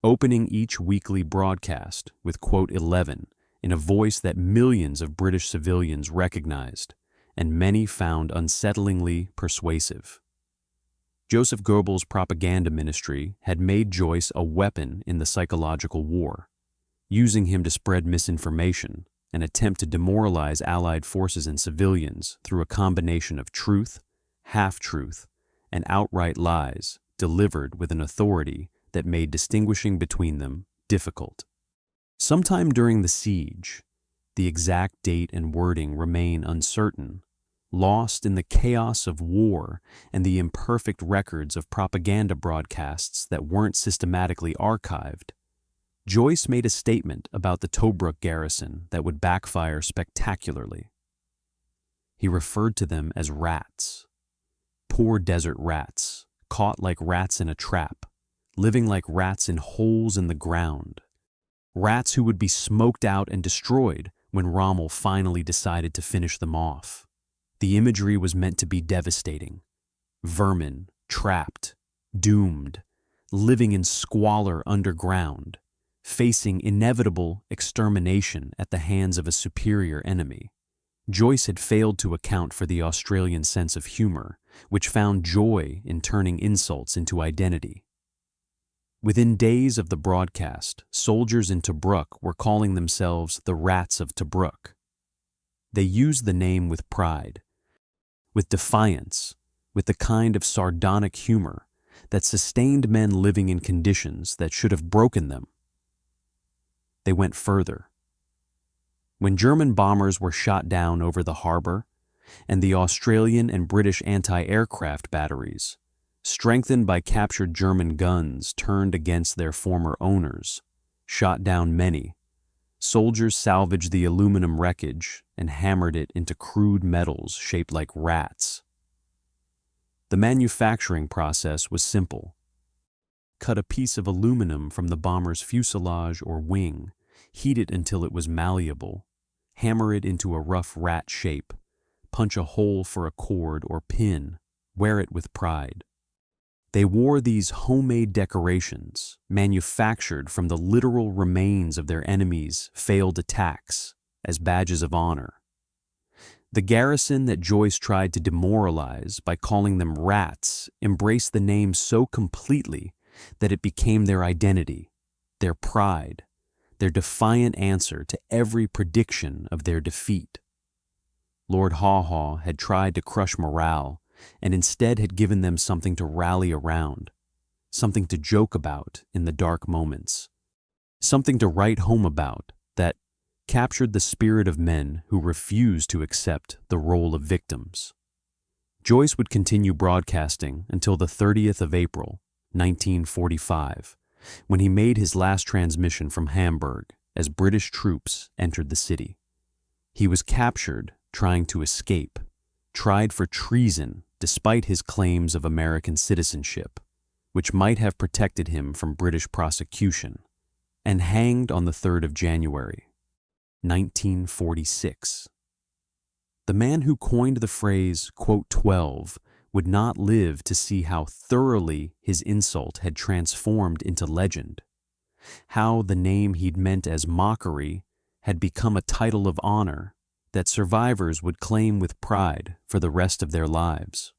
opening each weekly broadcast with quote 11 in a voice that millions of British civilians recognized and many found unsettlingly persuasive. Joseph Goebbels' propaganda ministry had made Joyce a weapon in the psychological war, using him to spread misinformation and attempt to demoralize Allied forces and civilians through a combination of truth, half-truth, and outright lies delivered with an authority that made distinguishing between them difficult. Sometime during the siege, the exact date and wording remain uncertain, lost in the chaos of war and the imperfect records of propaganda broadcasts that weren't systematically archived, Joyce made a statement about the Tobruk garrison that would backfire spectacularly. He referred to them as rats, poor desert rats, caught like rats in a trap, living like rats in holes in the ground, rats who would be smoked out and destroyed when Rommel finally decided to finish them off. The imagery was meant to be devastating. Vermin, trapped, doomed, living in squalor underground, facing inevitable extermination at the hands of a superior enemy. Joyce had failed to account for the Australian sense of humor, which found joy in turning insults into identity. Within days of the broadcast, soldiers in Tobruk were calling themselves the Rats of Tobruk. They used the name with pride, with defiance, with the kind of sardonic humor that sustained men living in conditions that should have broken them. They went further. When German bombers were shot down over the harbor, and the Australian and British anti-aircraft batteries, strengthened by captured German guns, turned against their former owners, shot down many, soldiers salvaged the aluminum wreckage and hammered it into crude metals shaped like rats. The manufacturing process was simple. Cut a piece of aluminum from the bomber's fuselage or wing, heat it until it was malleable, hammer it into a rough rat shape, punch a hole for a cord or pin, wear it with pride. They wore these homemade decorations, manufactured from the literal remains of their enemies' failed attacks, as badges of honor. The garrison that Joyce tried to demoralize by calling them rats embraced the name so completely that it became their identity, their pride, their defiant answer to every prediction of their defeat. Lord Haw Haw had tried to crush morale and instead had given them something to rally around, something to joke about in the dark moments, something to write home about that captured the spirit of men who refused to accept the role of victims. Joyce would continue broadcasting until the 30th of April, 1945, when he made his last transmission from Hamburg as British troops entered the city. He was captured trying to escape, tried for treason despite his claims of American citizenship, which might have protected him from British prosecution, and hanged on the 3rd of January, 1946. The man who coined the phrase, quote, 12, would not live to see how thoroughly his insult had transformed into legend, how the name he'd meant as mockery had become a title of honor that survivors would claim with pride for the rest of their lives.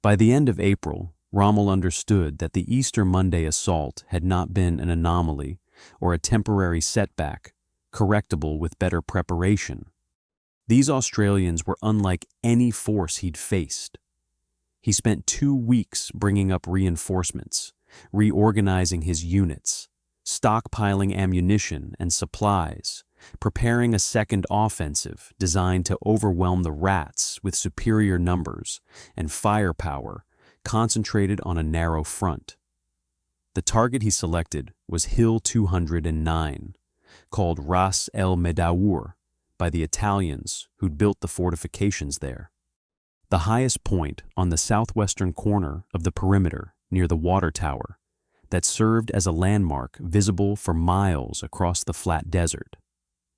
By the end of April, Rommel understood that the Easter Monday assault had not been an anomaly or a temporary setback, correctable with better preparation. These Australians were unlike any force he'd faced. He spent 2 weeks bringing up reinforcements, reorganizing his units, stockpiling ammunition and supplies, preparing a second offensive designed to overwhelm the Rats with superior numbers and firepower concentrated on a narrow front. The target he selected was Hill 209, called Ras el Medaour by the Italians who'd built the fortifications there, the highest point on the southwestern corner of the perimeter near the water tower that served as a landmark visible for miles across the flat desert.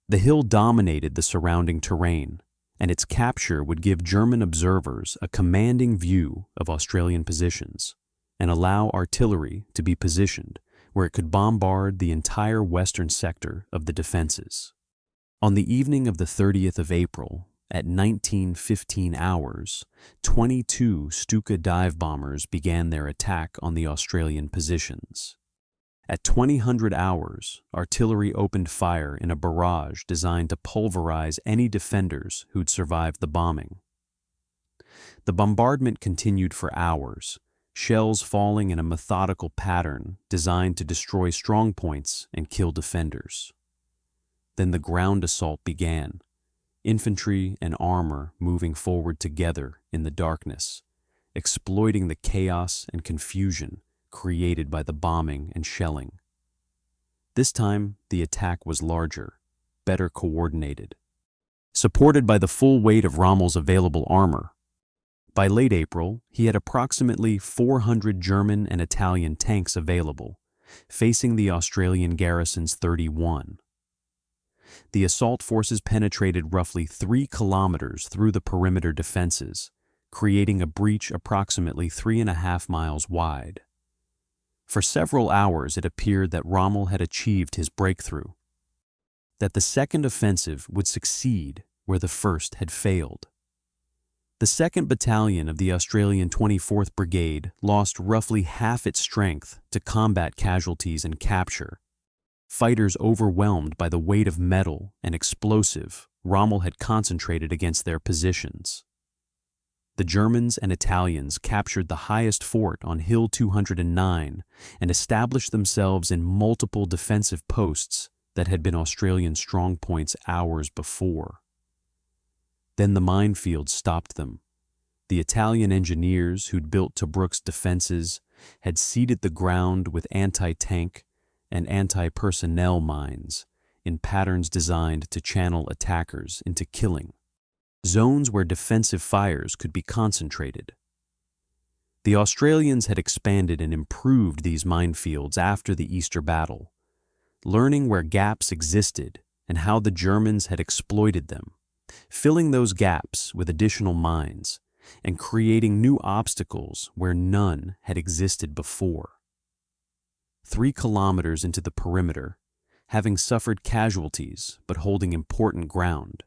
The hill dominated the surrounding terrain, and its capture would give German observers a commanding view of Australian positions and allow artillery to be positioned where it could bombard the entire western sector of the defenses. On the evening of the 30th of April, at 19:15 hours, 22 Stuka dive bombers began their attack on the Australian positions. At 2000 hours, artillery opened fire in a barrage designed to pulverize any defenders who'd survived the bombing. The bombardment continued for hours, shells falling in a methodical pattern designed to destroy strongpoints and kill defenders. Then the ground assault began, infantry and armor moving forward together in the darkness, exploiting the chaos and confusion created by the bombing and shelling. This time, the attack was larger, better coordinated, supported by the full weight of Rommel's available armor. By late April, he had approximately 400 German and Italian tanks available, facing the Australian garrison's 31. The assault forces penetrated roughly 3 kilometers through the perimeter defenses, creating a breach approximately 3.5 miles wide. For several hours it appeared that Rommel had achieved his breakthrough, that the second offensive would succeed where the first had failed. The 2nd Battalion of the Australian 24th Brigade lost roughly half its strength to combat casualties and capture. Fighters overwhelmed by the weight of metal and explosive Rommel had concentrated against their positions. The Germans and Italians captured the highest fort on Hill 209 and established themselves in multiple defensive posts that had been Australian strongpoints hours before. Then the minefield stopped them. The Italian engineers who'd built Tobruk's defenses had seeded the ground with anti-tank and anti-personnel mines in patterns designed to channel attackers into killing, zones where defensive fires could be concentrated. The Australians had expanded and improved these minefields after the Easter battle, learning where gaps existed and how the Germans had exploited them, filling those gaps with additional mines and creating new obstacles where none had existed before. 3 kilometers into the perimeter, having suffered casualties but holding important ground,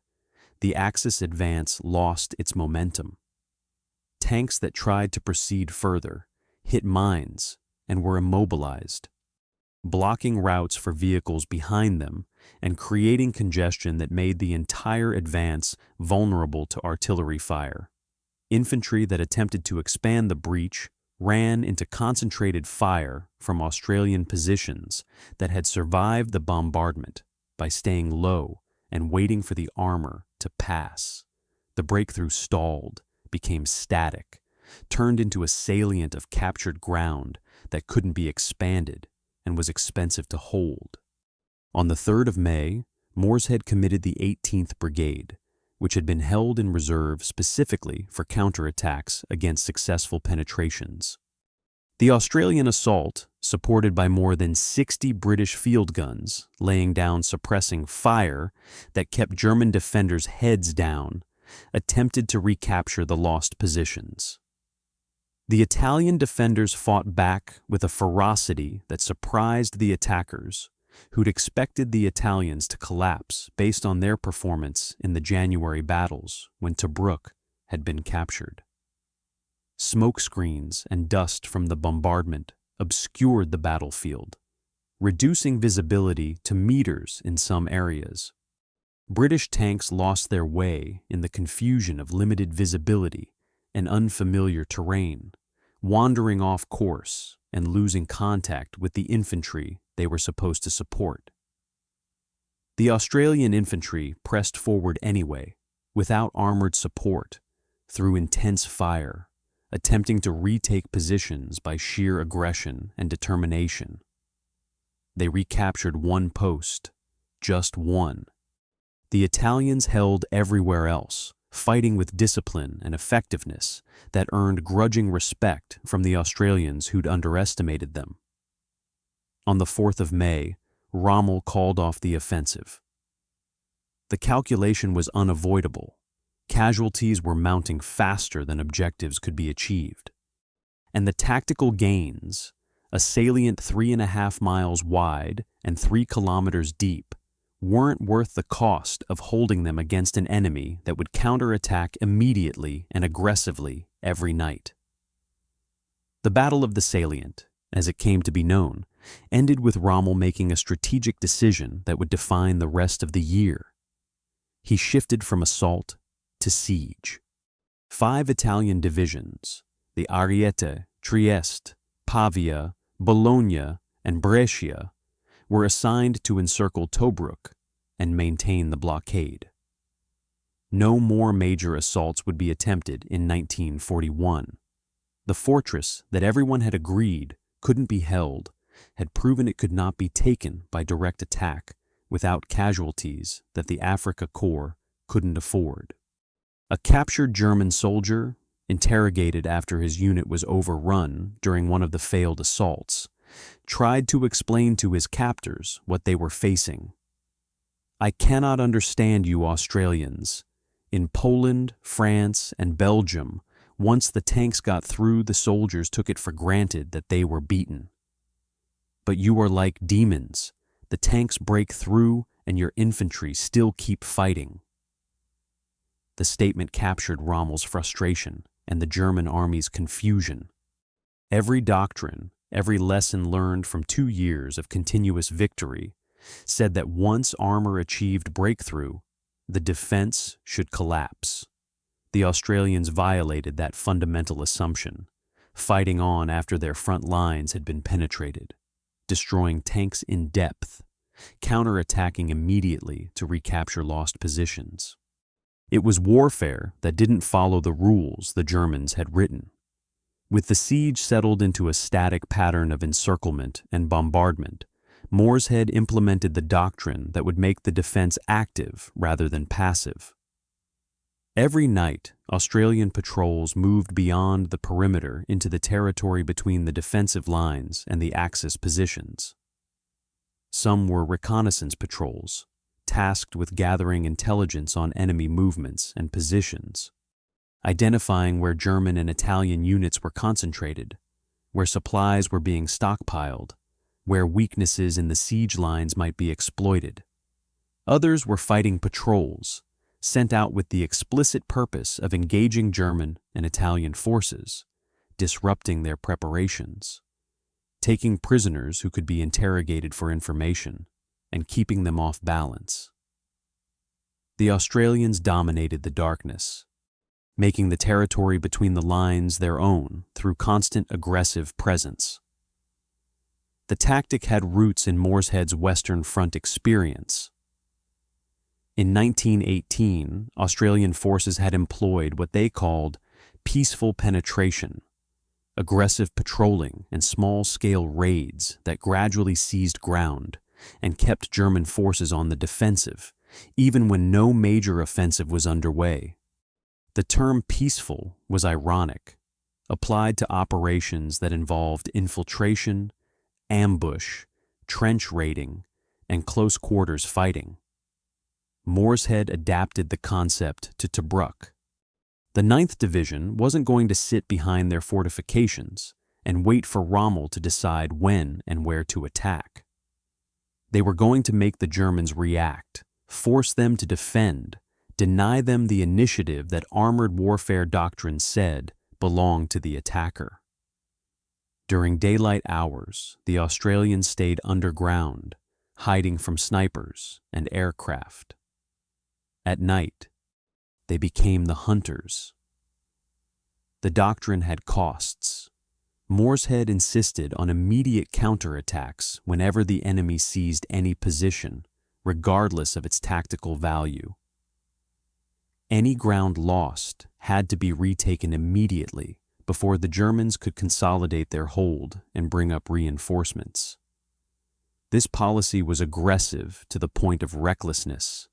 the Axis advance lost its momentum. Tanks that tried to proceed further hit mines and were immobilized, blocking routes for vehicles behind them and creating congestion that made the entire advance vulnerable to artillery fire. Infantry that attempted to expand the breach ran into concentrated fire from Australian positions that had survived the bombardment by staying low and waiting for the armor to pass. The breakthrough stalled, became static, turned into a salient of captured ground that couldn't be expanded and was expensive to hold. On the 3rd of May, Morshead committed the 18th Brigade, which had been held in reserve specifically for counterattacks against successful penetrations. The Australian assault, supported by more than 60 British field guns laying down suppressing fire that kept German defenders' heads down, attempted to recapture the lost positions. The Italian defenders fought back with a ferocity that surprised the attackers, who'd expected the Italians to collapse based on their performance in the January battles when Tobruk had been captured. Smoke screens and dust from the bombardment obscured the battlefield, reducing visibility to meters in some areas. British tanks lost their way in the confusion of limited visibility and unfamiliar terrain, wandering off course and losing contact with the infantry they were supposed to support. The Australian infantry pressed forward anyway, without armored support, through intense fire, attempting to retake positions by sheer aggression and determination. They recaptured one post, just one. The Italians held everywhere else, fighting with discipline and effectiveness that earned grudging respect from the Australians who'd underestimated them. On the 4th of May, Rommel called off the offensive. The calculation was unavoidable. Casualties were mounting faster than objectives could be achieved. And the tactical gains, a salient 3.5 miles wide and 3 kilometers deep, weren't worth the cost of holding them against an enemy that would counterattack immediately and aggressively every night. The Battle of the Salient, as it came to be known, ended with Rommel making a strategic decision that would define the rest of the year. He shifted from assault to siege. 5 Italian divisions, the Ariete, Trieste, Pavia, Bologna, and Brescia, were assigned to encircle Tobruk and maintain the blockade. No more major assaults would be attempted in 1941. The fortress that everyone had agreed couldn't be held had proven it could not be taken by direct attack without casualties that the Afrika Korps couldn't afford. A captured German soldier, interrogated after his unit was overrun during one of the failed assaults, tried to explain to his captors what they were facing. "I cannot understand you Australians. In Poland, France, and Belgium, once the tanks got through, the soldiers took it for granted that they were beaten. But you are like demons. The tanks break through and your infantry still keep fighting." The statement captured Rommel's frustration and the German army's confusion. Every doctrine, every lesson learned from 2 years of continuous victory said that once armor achieved breakthrough, the defense should collapse. The Australians violated that fundamental assumption, fighting on after their front lines had been penetrated, destroying tanks in depth, counterattacking immediately to recapture lost positions. It was warfare that didn't follow the rules the Germans had written. With the siege settled into a static pattern of encirclement and bombardment, Morshead implemented the doctrine that would make the defense active rather than passive. Every night, Australian patrols moved beyond the perimeter into the territory between the defensive lines and the Axis positions. Some were reconnaissance patrols, tasked with gathering intelligence on enemy movements and positions, identifying where German and Italian units were concentrated, where supplies were being stockpiled, where weaknesses in the siege lines might be exploited. Others were fighting patrols, sent out with the explicit purpose of engaging German and Italian forces, disrupting their preparations, taking prisoners who could be interrogated for information, and keeping them off balance. The Australians dominated the darkness. making the territory between the lines their own through constant aggressive presence. The tactic had roots in Mooreshead's Western Front experience. In 1918, Australian forces had employed what they called peaceful penetration, aggressive patrolling and small-scale raids that gradually seized ground and kept German forces on the defensive, even when no major offensive was underway. The term peaceful was ironic, applied to operations that involved infiltration, ambush, trench raiding, and close-quarters fighting. Mooreshead adapted the concept to Tobruk. The 9th Division wasn't going to sit behind their fortifications and wait for Rommel to decide when and where to attack. They were going to make the Germans react, force them to defend, deny them the initiative that armored warfare doctrine said belonged to the attacker. During daylight hours, the Australians stayed underground, hiding from snipers and aircraft. At night, they became the hunters. The doctrine had costs. Mooreshead insisted on immediate counterattacks whenever the enemy seized any position, regardless of its tactical value. Any ground lost had to be retaken immediately before the Germans could consolidate their hold and bring up reinforcements. This policy was aggressive to the point of recklessness,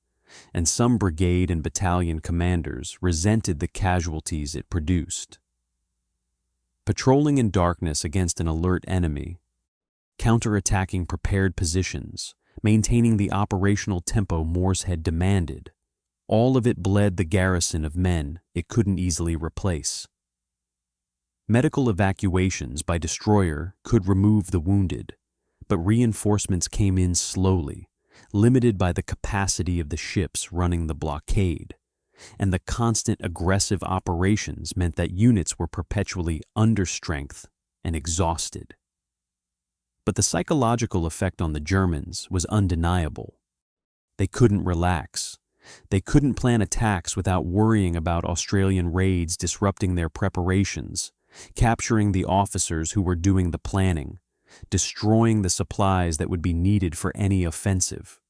and some brigade and battalion commanders resented the casualties it produced. Patrolling in darkness against an alert enemy, counterattacking prepared positions, maintaining the operational tempo Mooreshead demanded, all of it bled the garrison of men it couldn't easily replace. Medical evacuations by destroyer could remove the wounded, but reinforcements came in slowly, limited by the capacity of the ships running the blockade, and the constant aggressive operations meant that units were perpetually understrength and exhausted. But the psychological effect on the Germans was undeniable. They couldn't relax. They couldn't plan attacks without worrying about Australian raids disrupting their preparations, capturing the officers who were doing the planning, destroying the supplies that would be needed for any offensive.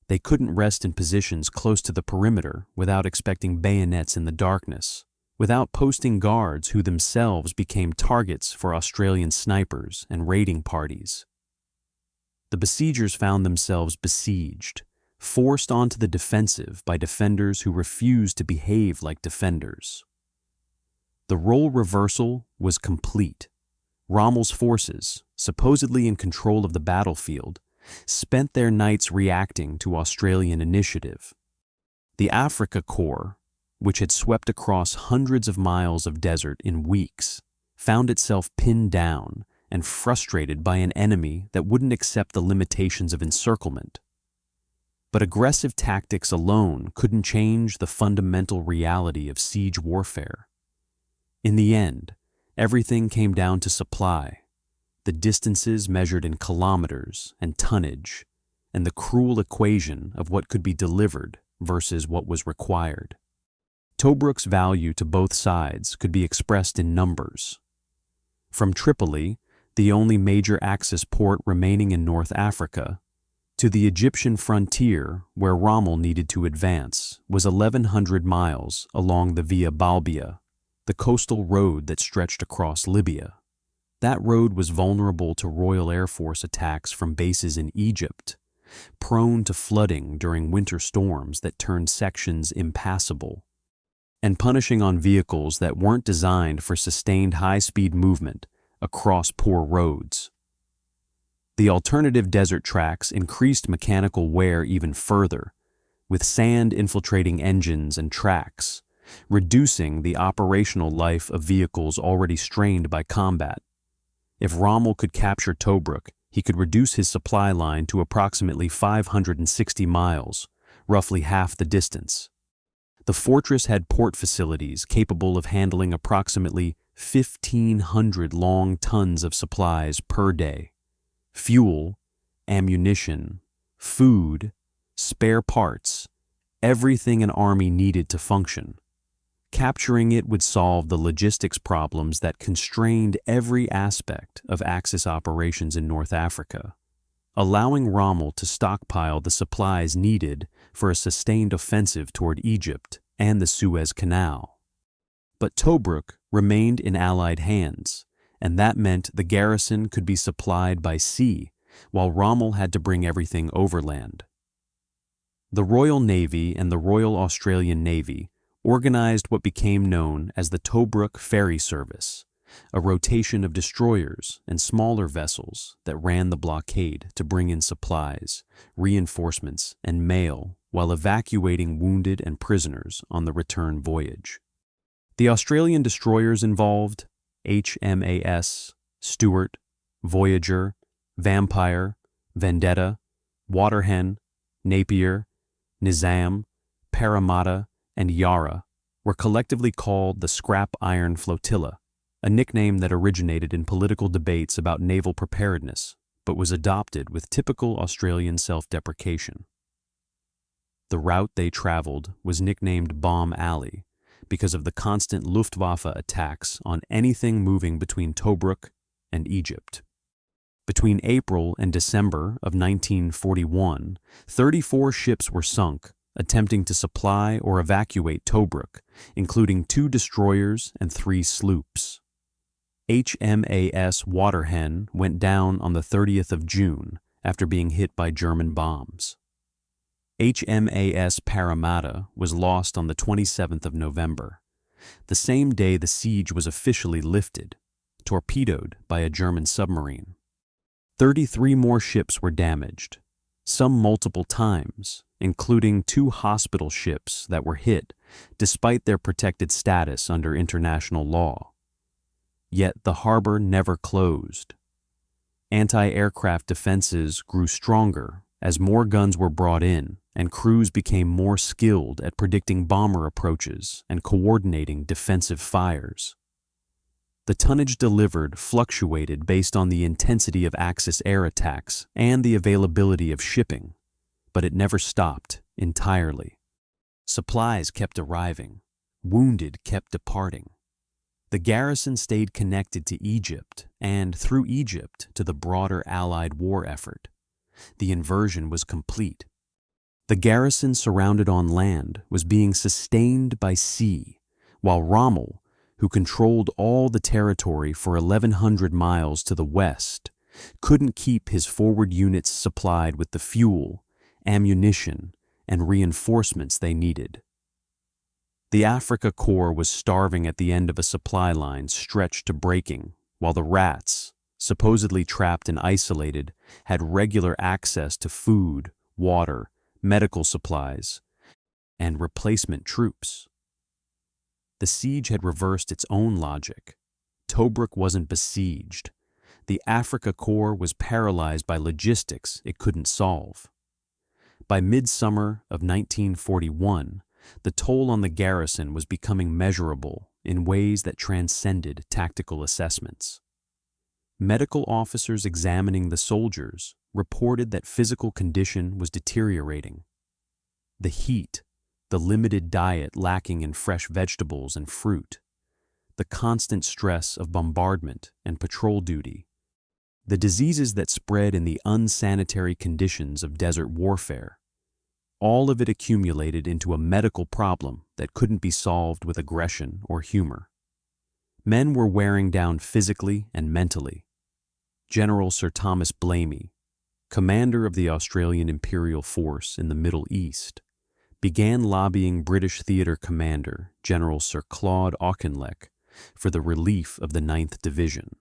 They couldn't rest in positions close to the perimeter without expecting bayonets in the darkness, without posting guards who themselves became targets for Australian snipers and raiding parties. The besiegers found themselves besieged, forced onto the defensive by defenders who refused to behave like defenders. The role reversal was complete. Rommel's forces, supposedly in control of the battlefield, spent their nights reacting to Australian initiative. The Africa Corps, which had swept across hundreds of miles of desert in weeks, found itself pinned down and frustrated by an enemy that wouldn't accept the limitations of encirclement. But aggressive tactics alone couldn't change the fundamental reality of siege warfare. In the end, everything came down to supply, the distances measured in kilometers and tonnage, and the cruel equation of what could be delivered versus what was required. Tobruk's value to both sides could be expressed in numbers. From Tripoli, the only major Axis port remaining in North Africa, to the Egyptian frontier where Rommel needed to advance was 1,100 miles along the Via Balbia, the coastal road that stretched across Libya. That road was vulnerable to Royal Air Force attacks from bases in Egypt, prone to flooding during winter storms that turned sections impassable, and punishing on vehicles that weren't designed for sustained high-speed movement across poor roads. The alternative desert tracks increased mechanical wear even further, with sand infiltrating engines and tracks, reducing the operational life of vehicles already strained by combat. If Rommel could capture Tobruk, he could reduce his supply line to approximately 560 miles, roughly half the distance. The fortress had port facilities capable of handling approximately 1,500 long tons of supplies per day: fuel, ammunition, food, spare parts, everything an army needed to function. Capturing it would solve the logistics problems that constrained every aspect of Axis operations in North Africa, allowing Rommel to stockpile the supplies needed for a sustained offensive toward Egypt and the Suez Canal. But Tobruk remained in Allied hands, and that meant the garrison could be supplied by sea, while Rommel had to bring everything overland. The Royal Navy and the Royal Australian Navy organized what became known as the Tobruk Ferry Service, a rotation of destroyers and smaller vessels that ran the blockade to bring in supplies, reinforcements, and mail while evacuating wounded and prisoners on the return voyage. The Australian destroyers involved HMAS, Stuart, Voyager, Vampire, Vendetta, Waterhen, Napier, Nizam, Parramatta, and Yara were collectively called the Scrap Iron Flotilla, a nickname that originated in political debates about naval preparedness, but was adopted with typical Australian self-deprecation. The route they traveled was nicknamed Bomb Alley because of the constant Luftwaffe attacks on anything moving between Tobruk and Egypt. Between April and December of 1941, 34 ships were sunk attempting to supply or evacuate Tobruk, including 2 destroyers and 3 sloops. HMAS Waterhen went down on the 30th of June after being hit by German bombs. HMAS Parramatta was lost on the 27th of November, the same day the siege was officially lifted, torpedoed by a German submarine. 33 more ships were damaged, some multiple times, including 2 hospital ships that were hit despite their protected status under international law. Yet the harbor never closed. Anti-aircraft defenses grew stronger as more guns were brought in and crews became more skilled at predicting bomber approaches and coordinating defensive fires. The tonnage delivered fluctuated based on the intensity of Axis air attacks and the availability of shipping, but it never stopped entirely. Supplies kept arriving, wounded kept departing. The garrison stayed connected to Egypt and, through Egypt, to the broader Allied war effort. The inversion was complete. The garrison surrounded on land was being sustained by sea, while Rommel, who controlled all the territory for 1,100 miles to the west, couldn't keep his forward units supplied with the fuel, ammunition, and reinforcements they needed. The Africa Corps was starving at the end of a supply line stretched to breaking, while the Rats, supposedly trapped and isolated, had regular access to food, water, medical supplies, and replacement troops. The siege had reversed its own logic. Tobruk wasn't besieged. The Africa Corps was paralyzed by logistics it couldn't solve. By midsummer of 1941, the toll on the garrison was becoming measurable in ways that transcended tactical assessments. Medical officers examining the soldiers reported that physical condition was deteriorating. The heat, the limited diet lacking in fresh vegetables and fruit, the constant stress of bombardment and patrol duty, the diseases that spread in the unsanitary conditions of desert warfare, all of it accumulated into a medical problem that couldn't be solved with aggression or humor. Men were wearing down physically and mentally. General Sir Thomas Blamey, commander of the Australian Imperial Force in the Middle East, began lobbying British theatre commander General Sir Claude Auchinleck for the relief of the 9th Division.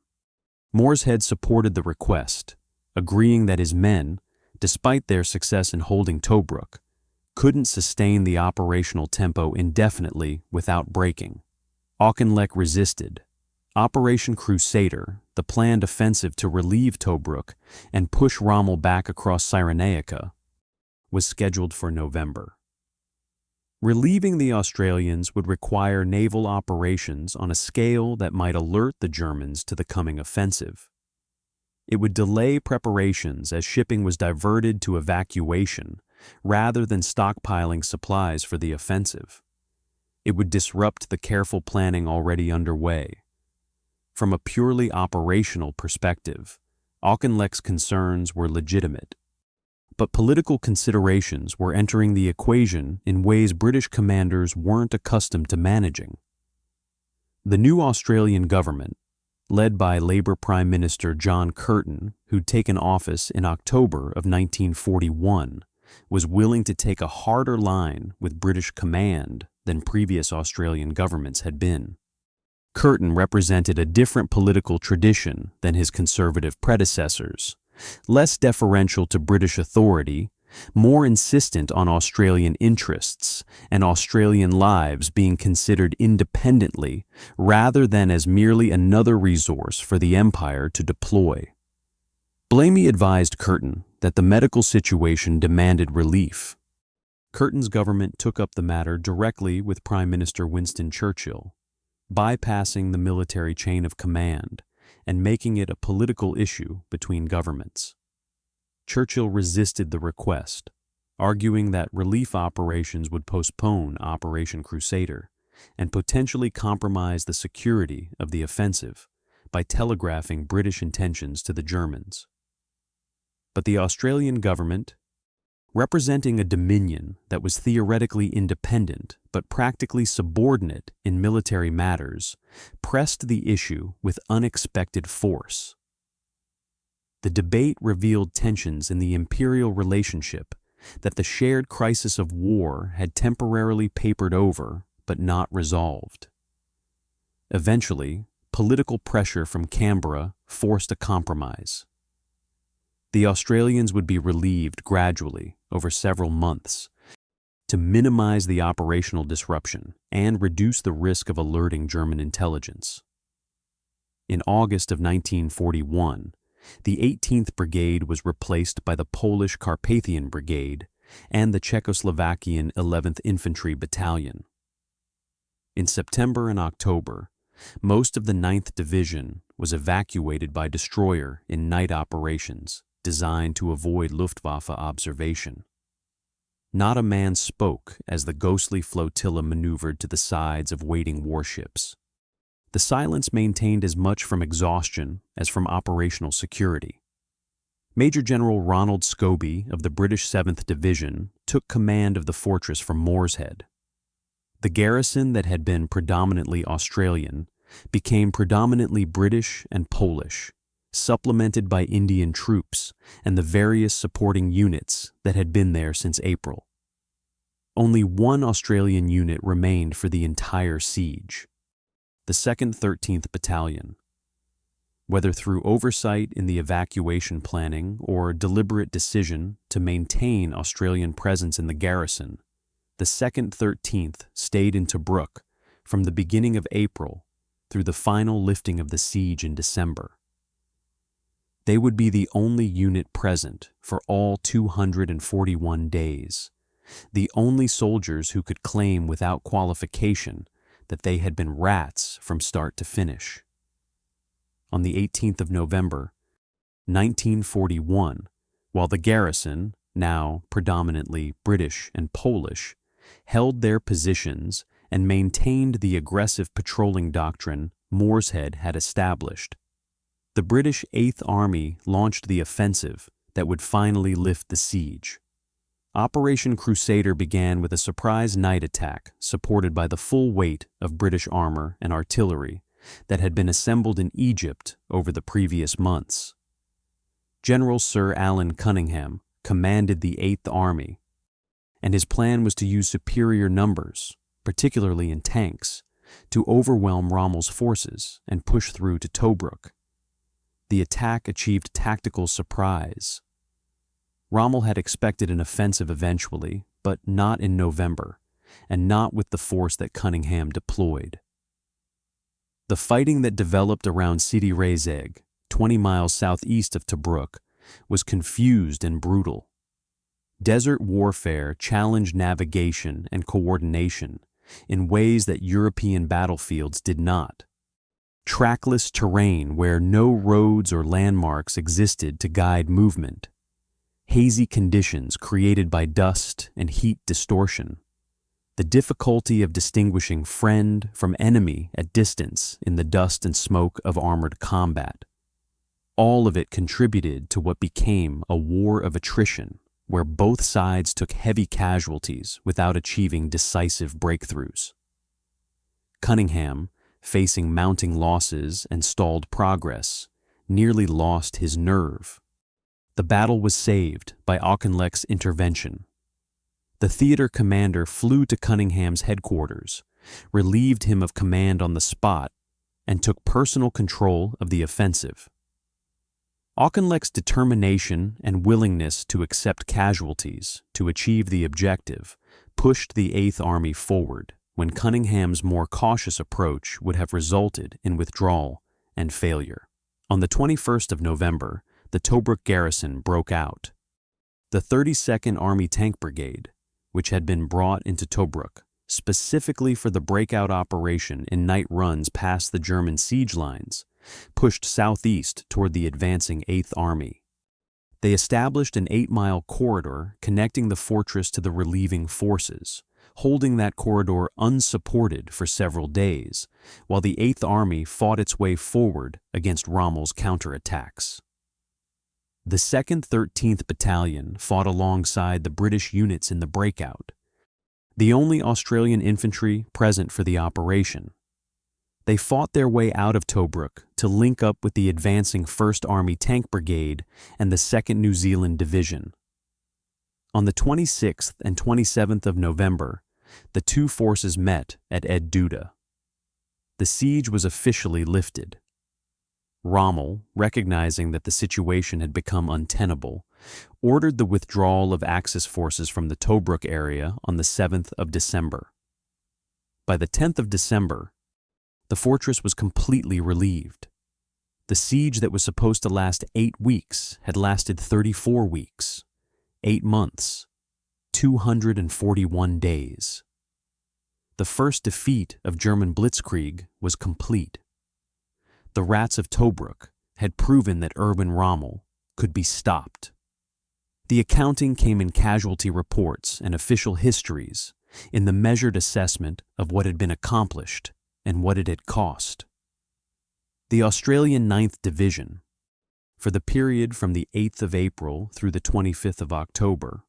Morshead supported the request, agreeing that his men, despite their success in holding Tobruk, couldn't sustain the operational tempo indefinitely without breaking. Auchinleck resisted. Operation Crusader, the planned offensive to relieve Tobruk and push Rommel back across Cyrenaica, was scheduled for November. Relieving the Australians would require naval operations on a scale that might alert the Germans to the coming offensive. It would delay preparations as shipping was diverted to evacuation rather than stockpiling supplies for the offensive. It would disrupt the careful planning already underway. From a purely operational perspective, Auchinleck's concerns were legitimate. But political considerations were entering the equation in ways British commanders weren't accustomed to managing. The new Australian government, led by Labour Prime Minister John Curtin, who'd taken office in October of 1941, was willing to take a harder line with British command than previous Australian governments had been. Curtin represented a different political tradition than his conservative predecessors, less deferential to British authority, more insistent on Australian interests and Australian lives being considered independently rather than as merely another resource for the Empire to deploy. Blamey advised Curtin that the medical situation demanded relief. Curtin's government took up the matter directly with Prime Minister Winston Churchill, bypassing the military chain of command and making it a political issue between governments. Churchill resisted the request, arguing that relief operations would postpone Operation Crusader and potentially compromise the security of the offensive by telegraphing British intentions to the Germans. But the Australian government, representing a dominion that was theoretically independent but practically subordinate in military matters, pressed the issue with unexpected force. The debate revealed tensions in the imperial relationship that the shared crisis of war had temporarily papered over but not resolved. Eventually, political pressure from Canberra forced a compromise. The Australians would be relieved gradually over several months to minimize the operational disruption and reduce the risk of alerting German intelligence. In August of 1941, the 18th Brigade was replaced by the Polish Carpathian Brigade and the Czechoslovakian 11th Infantry Battalion. In September and October, most of the 9th Division was evacuated by destroyer in night operations designed to avoid Luftwaffe observation. Not a man spoke as the ghostly flotilla maneuvered to the sides of waiting warships. The silence maintained as much from exhaustion as from operational security. Major General Ronald Scobie of the British 7th Division took command of the fortress from Moorshead. The garrison that had been predominantly Australian became predominantly British and Polish, supplemented by Indian troops and the various supporting units that had been there since April. Only one Australian unit remained for the entire siege, the 2nd 13th Battalion. Whether through oversight in the evacuation planning or deliberate decision to maintain Australian presence in the garrison, the 2nd 13th stayed in Tobruk from the beginning of April through the final lifting of the siege in December. They would be the only unit present for all 241 days, the only soldiers who could claim without qualification that they had been rats from start to finish. On the 18th of November, 1941, while the garrison, now predominantly British and Polish, held their positions and maintained the aggressive patrolling doctrine Moorshead had established, the British 8th Army launched the offensive that would finally lift the siege. Operation Crusader began with a surprise night attack supported by the full weight of British armor and artillery that had been assembled in Egypt over the previous months. General Sir Alan Cunningham commanded the 8th Army, and his plan was to use superior numbers, particularly in tanks, to overwhelm Rommel's forces and push through to Tobruk. The attack achieved tactical surprise. Rommel had expected an offensive eventually, but not in November, and not with the force that Cunningham deployed. The fighting that developed around Sidi Rezeg, 20 miles southeast of Tobruk, was confused and brutal. Desert warfare challenged navigation and coordination in ways that European battlefields did not. Trackless terrain where no roads or landmarks existed to guide movement. Hazy conditions created by dust and heat distortion. the difficulty of distinguishing friend from enemy at distance in the dust and smoke of armored combat. All of it contributed to what became a war of attrition, where both sides took heavy casualties without achieving decisive breakthroughs. Cunningham, facing mounting losses and stalled progress, nearly lost his nerve. The battle was saved by Auchinleck's intervention. The theater commander flew to Cunningham's headquarters, relieved him of command on the spot, and took personal control of the offensive. Auchinleck's determination and willingness to accept casualties to achieve the objective pushed the Eighth Army forward when Cunningham's more cautious approach would have resulted in withdrawal and failure. On the 21st of November, the Tobruk garrison broke out. The 32nd Army Tank Brigade, which had been brought into Tobruk specifically for the breakout operation in night runs past the German siege lines, pushed southeast toward the advancing Eighth Army. They established an 8-mile corridor connecting the fortress to the relieving forces, holding that corridor unsupported for several days, while the Eighth Army fought its way forward against Rommel's counterattacks. The 2nd 13th Battalion fought alongside the British units in the breakout, the only Australian infantry present for the operation. They fought their way out of Tobruk to link up with the advancing 1st Army Tank Brigade and the 2nd New Zealand Division. On the 26th and 27th of November, the two forces met at Ed Duda. The siege was officially lifted. Rommel, recognizing that the situation had become untenable, ordered the withdrawal of Axis forces from the Tobruk area on the 7th of December. By the 10th of December, the fortress was completely relieved. The siege that was supposed to last 8 weeks had lasted 34 weeks, 8 months, 241 days. The first defeat of German Blitzkrieg was complete. The Rats of Tobruk had proven that Erwin Rommel could be stopped. The accounting came in casualty reports and official histories, in the measured assessment of what had been accomplished and what it had cost. The Australian 9th Division, for the period from the 8th of April through the 25th of October,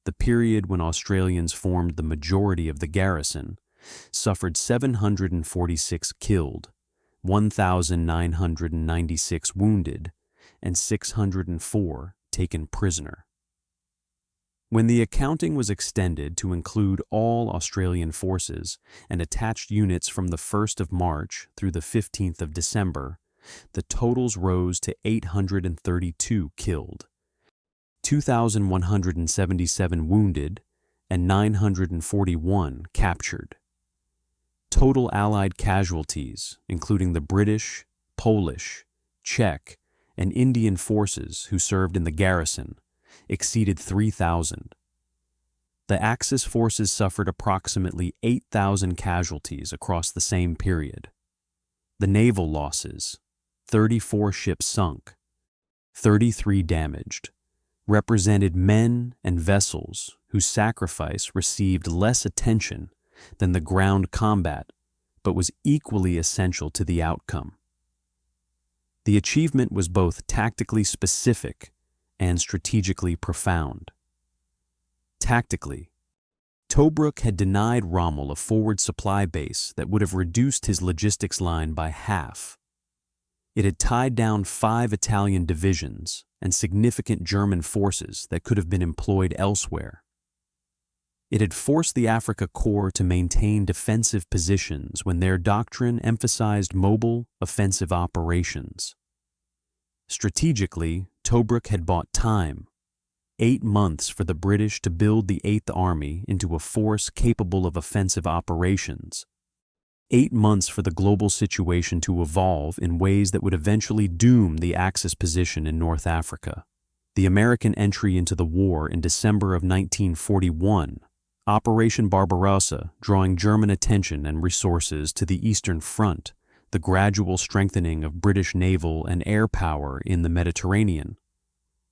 the period when Australians formed the majority of the garrison, suffered 746 killed, 1,996 wounded, and 604 taken prisoner. When the accounting was extended to include all Australian forces and attached units from the 1st of March through the 15th of December, the totals rose to 832 killed, 2,177 wounded, and 941 captured. Total Allied casualties, including the British, Polish, Czech, and Indian forces who served in the garrison, exceeded 3,000. The Axis forces suffered approximately 8,000 casualties across the same period. The naval losses, 34 ships sunk, 33 damaged, represented men and vessels whose sacrifice received less attention than the ground combat, but was equally essential to the outcome. The achievement was both tactically specific and strategically profound. Tactically, Tobruk had denied Rommel a forward supply base that would have reduced his logistics line by half. It had tied down 5 Italian divisions and significant German forces that could have been employed elsewhere. It had forced the Africa Corps to maintain defensive positions when their doctrine emphasized mobile, offensive operations. Strategically, Tobruk had bought time, 8 months for the British to build the Eighth Army into a force capable of offensive operations, 8 months for the global situation to evolve in ways that would eventually doom the Axis position in North Africa. The American entry into the war in December of 1941, Operation Barbarossa drawing German attention and resources to the Eastern Front, the gradual strengthening of British naval and air power in the Mediterranean.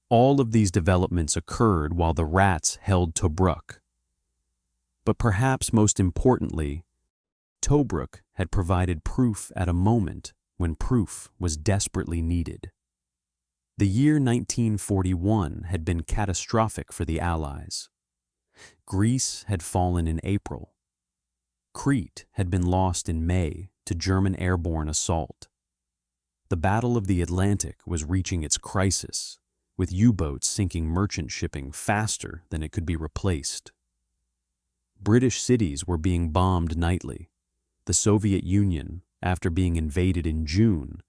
All of these developments occurred while the Rats held Tobruk. But perhaps most importantly, Tobruk had provided proof at a moment when proof was desperately needed. The year 1941 had been catastrophic for the Allies. Greece had fallen in April. Crete had been lost in May to German airborne assault. The Battle of the Atlantic was reaching its crisis, with U-boats sinking merchant shipping faster than it could be replaced. British cities were being bombed nightly. The Soviet Union, after being invaded in June,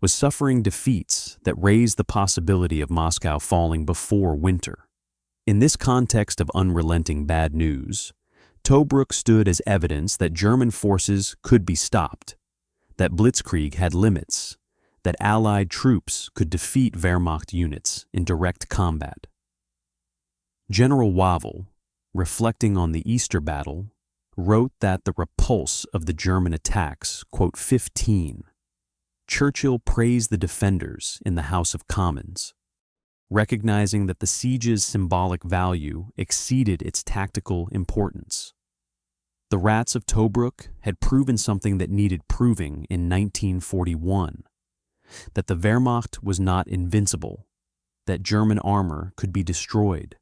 was suffering defeats that raised the possibility of Moscow falling before winter. In this context of unrelenting bad news, Tobruk stood as evidence that German forces could be stopped, that Blitzkrieg had limits, that Allied troops could defeat Wehrmacht units in direct combat. General Wavell, reflecting on the Easter battle, wrote that the repulse of the German attacks, quote, 15. Churchill praised the defenders in the House of Commons, recognizing that the siege's symbolic value exceeded its tactical importance. The Rats of Tobruk had proven something that needed proving in 1941, that the Wehrmacht was not invincible, that German armor could be destroyed,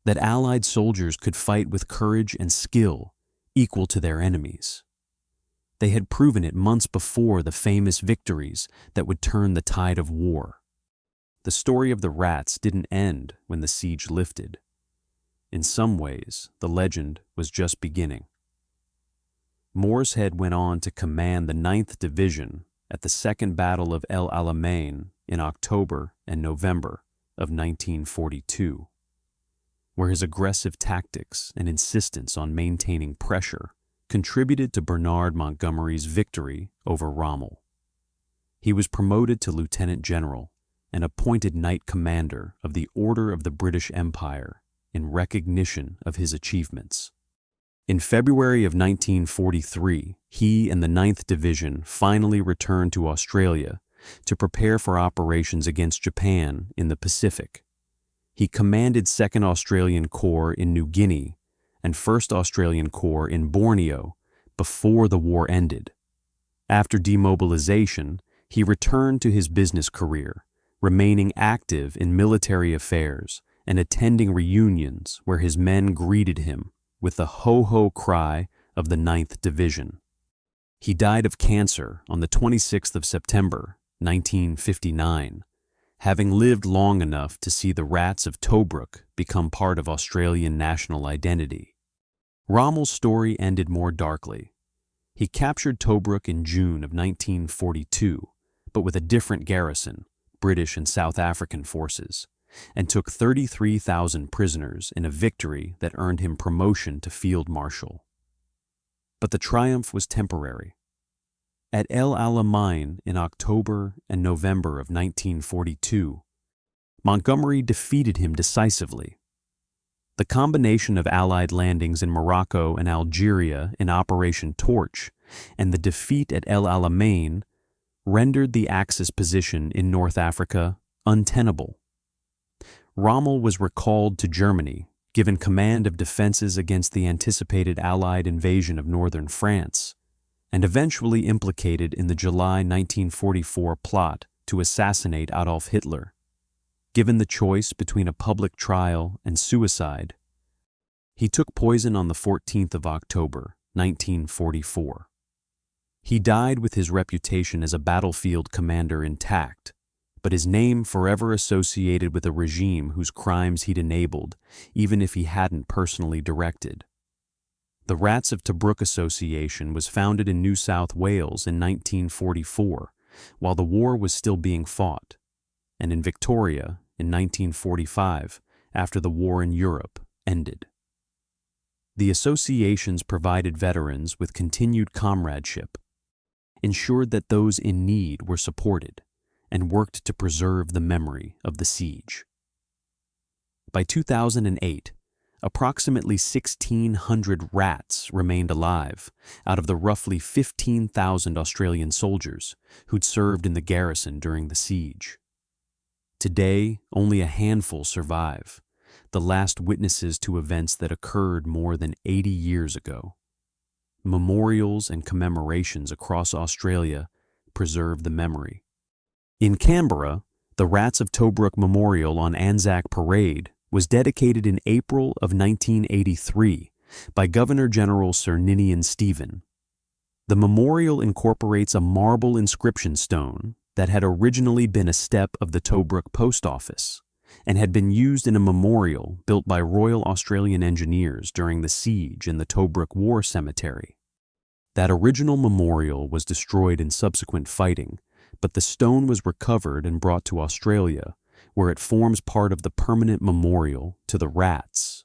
that Allied soldiers could fight with courage and skill equal to their enemies. They had proven it months before the famous victories that would turn the tide of war. The story of the Rats didn't end when the siege lifted. In some ways, the legend was just beginning. Morshead went on to command the 9th Division at the Second Battle of El Alamein in October and November of 1942, where his aggressive tactics and insistence on maintaining pressure contributed to Bernard Montgomery's victory over Rommel. He was promoted to lieutenant general and appointed Knight Commander of the Order of the British Empire in recognition of his achievements. In February of 1943, he and the 9th Division finally returned to Australia to prepare for operations against Japan in the Pacific. He commanded 2nd Australian Corps in New Guinea and 1st Australian Corps in Borneo before the war ended. After demobilization, he returned to his business career, remaining active in military affairs and attending reunions where his men greeted him with the ho-ho cry of the 9th Division. He died of cancer on the 26th of September, 1959, having lived long enough to see the Rats of Tobruk become part of Australian national identity. Rommel's story ended more darkly. He captured Tobruk in June of 1942, but with a different garrison, British and South African forces, and took 33,000 prisoners in a victory that earned him promotion to Field Marshal. But the triumph was temporary. At El Alamein in October and November of 1942, Montgomery defeated him decisively. The combination of Allied landings in Morocco and Algeria in Operation Torch and the defeat at El Alamein rendered the Axis position in North Africa untenable. Rommel was recalled to Germany, given command of defenses against the anticipated Allied invasion of northern France, and eventually implicated in the July 1944 plot to assassinate Adolf Hitler. Given the choice between a public trial and suicide, he took poison on the 14th of October, 1944. He died with his reputation as a battlefield commander intact, but his name forever associated with a regime whose crimes he'd enabled, even if he hadn't personally directed. The Rats of Tobruk Association was founded in New South Wales in 1944, while the war was still being fought, and in Victoria in 1945, after the war in Europe ended. The associations provided veterans with continued comradeship, ensured that those in need were supported, and worked to preserve the memory of the siege. By 2008, approximately 1,600 rats remained alive out of the roughly 15,000 Australian soldiers who'd served in the garrison during the siege. Today, only a handful survive, the last witnesses to events that occurred more than 80 years ago. Memorials and commemorations across Australia preserve the memory. In Canberra, the Rats of Tobruk Memorial on Anzac Parade was dedicated in April of 1983 by Governor-General Sir Ninian Stephen. The memorial incorporates a marble inscription stone that had originally been a step of the Tobruk post office and had been used in a memorial built by Royal Australian Engineers during the siege in the Tobruk War Cemetery. That original memorial was destroyed in subsequent fighting, but the stone was recovered and brought to Australia, where it forms part of the permanent memorial to the Rats.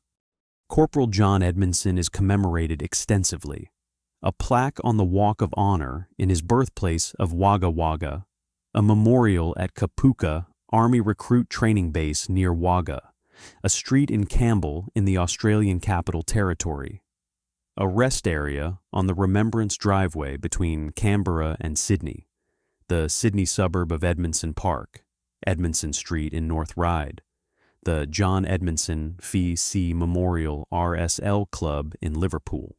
Corporal John Edmondson is commemorated extensively. A plaque on the Walk of Honor in his birthplace of Wagga Wagga, a memorial at Kapuka Army Recruit Training Base near Wagga, a street in Campbell in the Australian Capital Territory, a rest area on the Remembrance Driveway between Canberra and Sydney, the Sydney suburb of Edmondson Park, Edmondson Street in North Ryde, the John Edmondson Fee C Memorial RSL Club in Liverpool,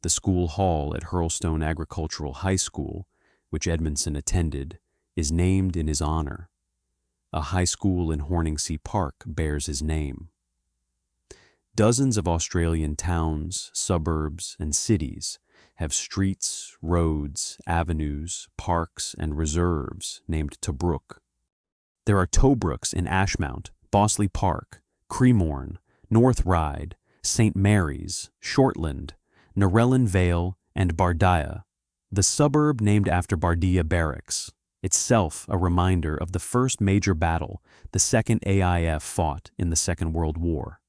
the school hall at Hurlstone Agricultural High School, which Edmondson attended, is named in his honor. A high school in Horningsea Park bears his name. Dozens of Australian towns, suburbs, and cities have streets, roads, avenues, parks, and reserves named Tobruk. There are Tobruks in Ashmount, Bossley Park, Cremorne, North Ryde, St. Mary's, Shortland, Narellan Vale, and Bardia, the suburb named after Bardia Barracks, itself a reminder of the first major battle the 2nd AIF fought in the Second World War.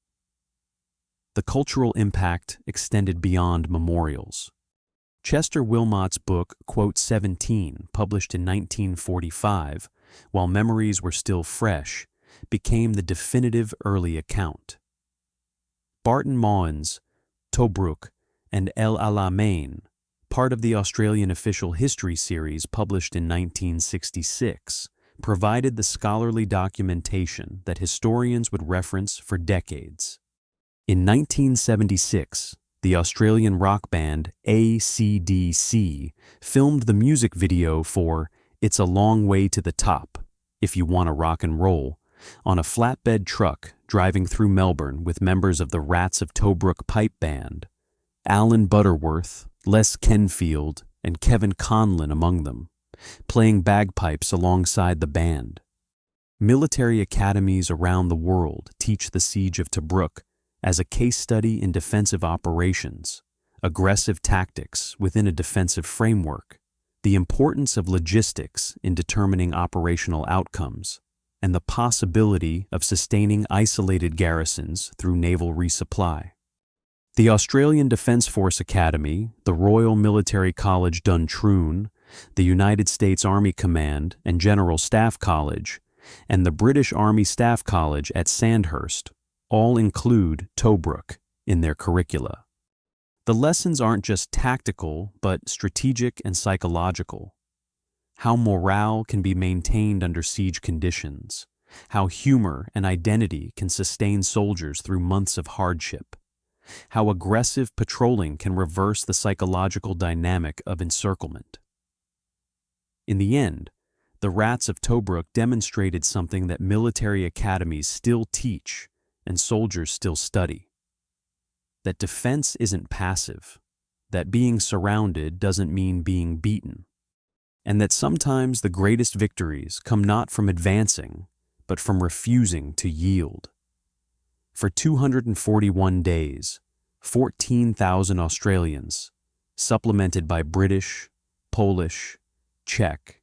The cultural impact extended beyond memorials. Chester Wilmot's book, Quote 17, published in 1945, while memories were still fresh, became the definitive early account. Barton Mohan's Tobruk and El Alamein, part of the Australian Official History series published in 1966, provided the scholarly documentation that historians would reference for decades. In 1976, the Australian rock band AC/DC filmed the music video for It's a Long Way to the Top, If You Want to Rock and Roll, on a flatbed truck driving through Melbourne with members of the Rats of Tobruk pipe band, Alan Butterworth, Les Kenfield, and Kevin Conlon among them, playing bagpipes alongside the band. Military academies around the world teach the Siege of Tobruk as a case study in defensive operations, aggressive tactics within a defensive framework, the importance of logistics in determining operational outcomes, and the possibility of sustaining isolated garrisons through naval resupply. The Australian Defence Force Academy, the Royal Military College Duntroon, the United States Army Command and General Staff College, and the British Army Staff College at Sandhurst all include Tobruk in their curricula. The lessons aren't just tactical, but strategic and psychological. How morale can be maintained under siege conditions, how humor and identity can sustain soldiers through months of hardship, how aggressive patrolling can reverse the psychological dynamic of encirclement. In the end, the Rats of Tobruk demonstrated something that military academies still teach and soldiers still study: that defense isn't passive, that being surrounded doesn't mean being beaten, and that sometimes the greatest victories come not from advancing, but from refusing to yield. For 241 days, 14,000 Australians, supplemented by British, Polish, Czech,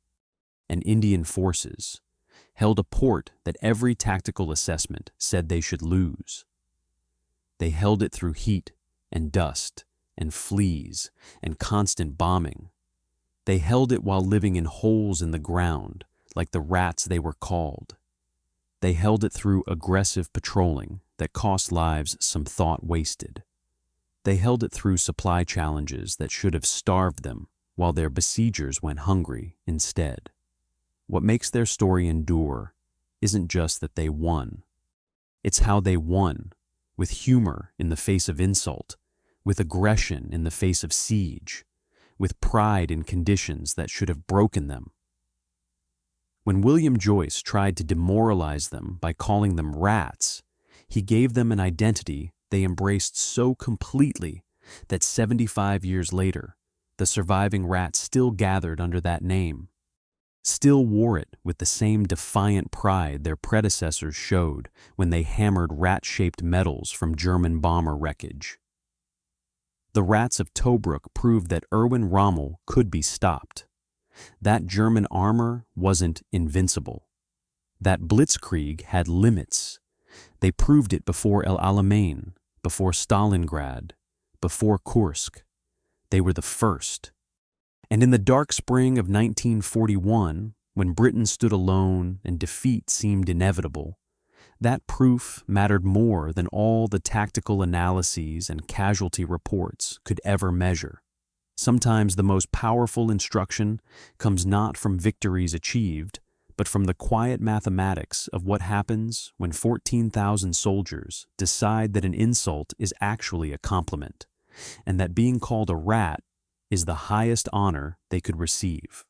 and Indian forces, held a port that every tactical assessment said they should lose. They held it through heat and dust and fleas and constant bombing. They held it while living in holes in the ground, like the rats they were called. They held it through aggressive patrolling that cost lives some thought wasted. They held it through supply challenges that should have starved them, while their besiegers went hungry instead. What makes their story endure isn't just that they won. It's how they won, with humor in the face of insult, with aggression in the face of siege, with pride in conditions that should have broken them. When William Joyce tried to demoralize them by calling them rats, he gave them an identity they embraced so completely that 75 years later, the surviving rats still gathered under that name, still wore it with the same defiant pride their predecessors showed when they hammered rat-shaped medals from German bomber wreckage. The Rats of Tobruk proved that Erwin Rommel could be stopped. That German armor wasn't invincible. That Blitzkrieg had limits. They proved it before Alamein, before Stalingrad, before Kursk. They were the first. And in the dark spring of 1941, when Britain stood alone and defeat seemed inevitable, that proof mattered more than all the tactical analyses and casualty reports could ever measure. Sometimes the most powerful instruction comes not from victories achieved, but from the quiet mathematics of what happens when 14,000 soldiers decide that an insult is actually a compliment, and that being called a rat is the highest honor they could receive.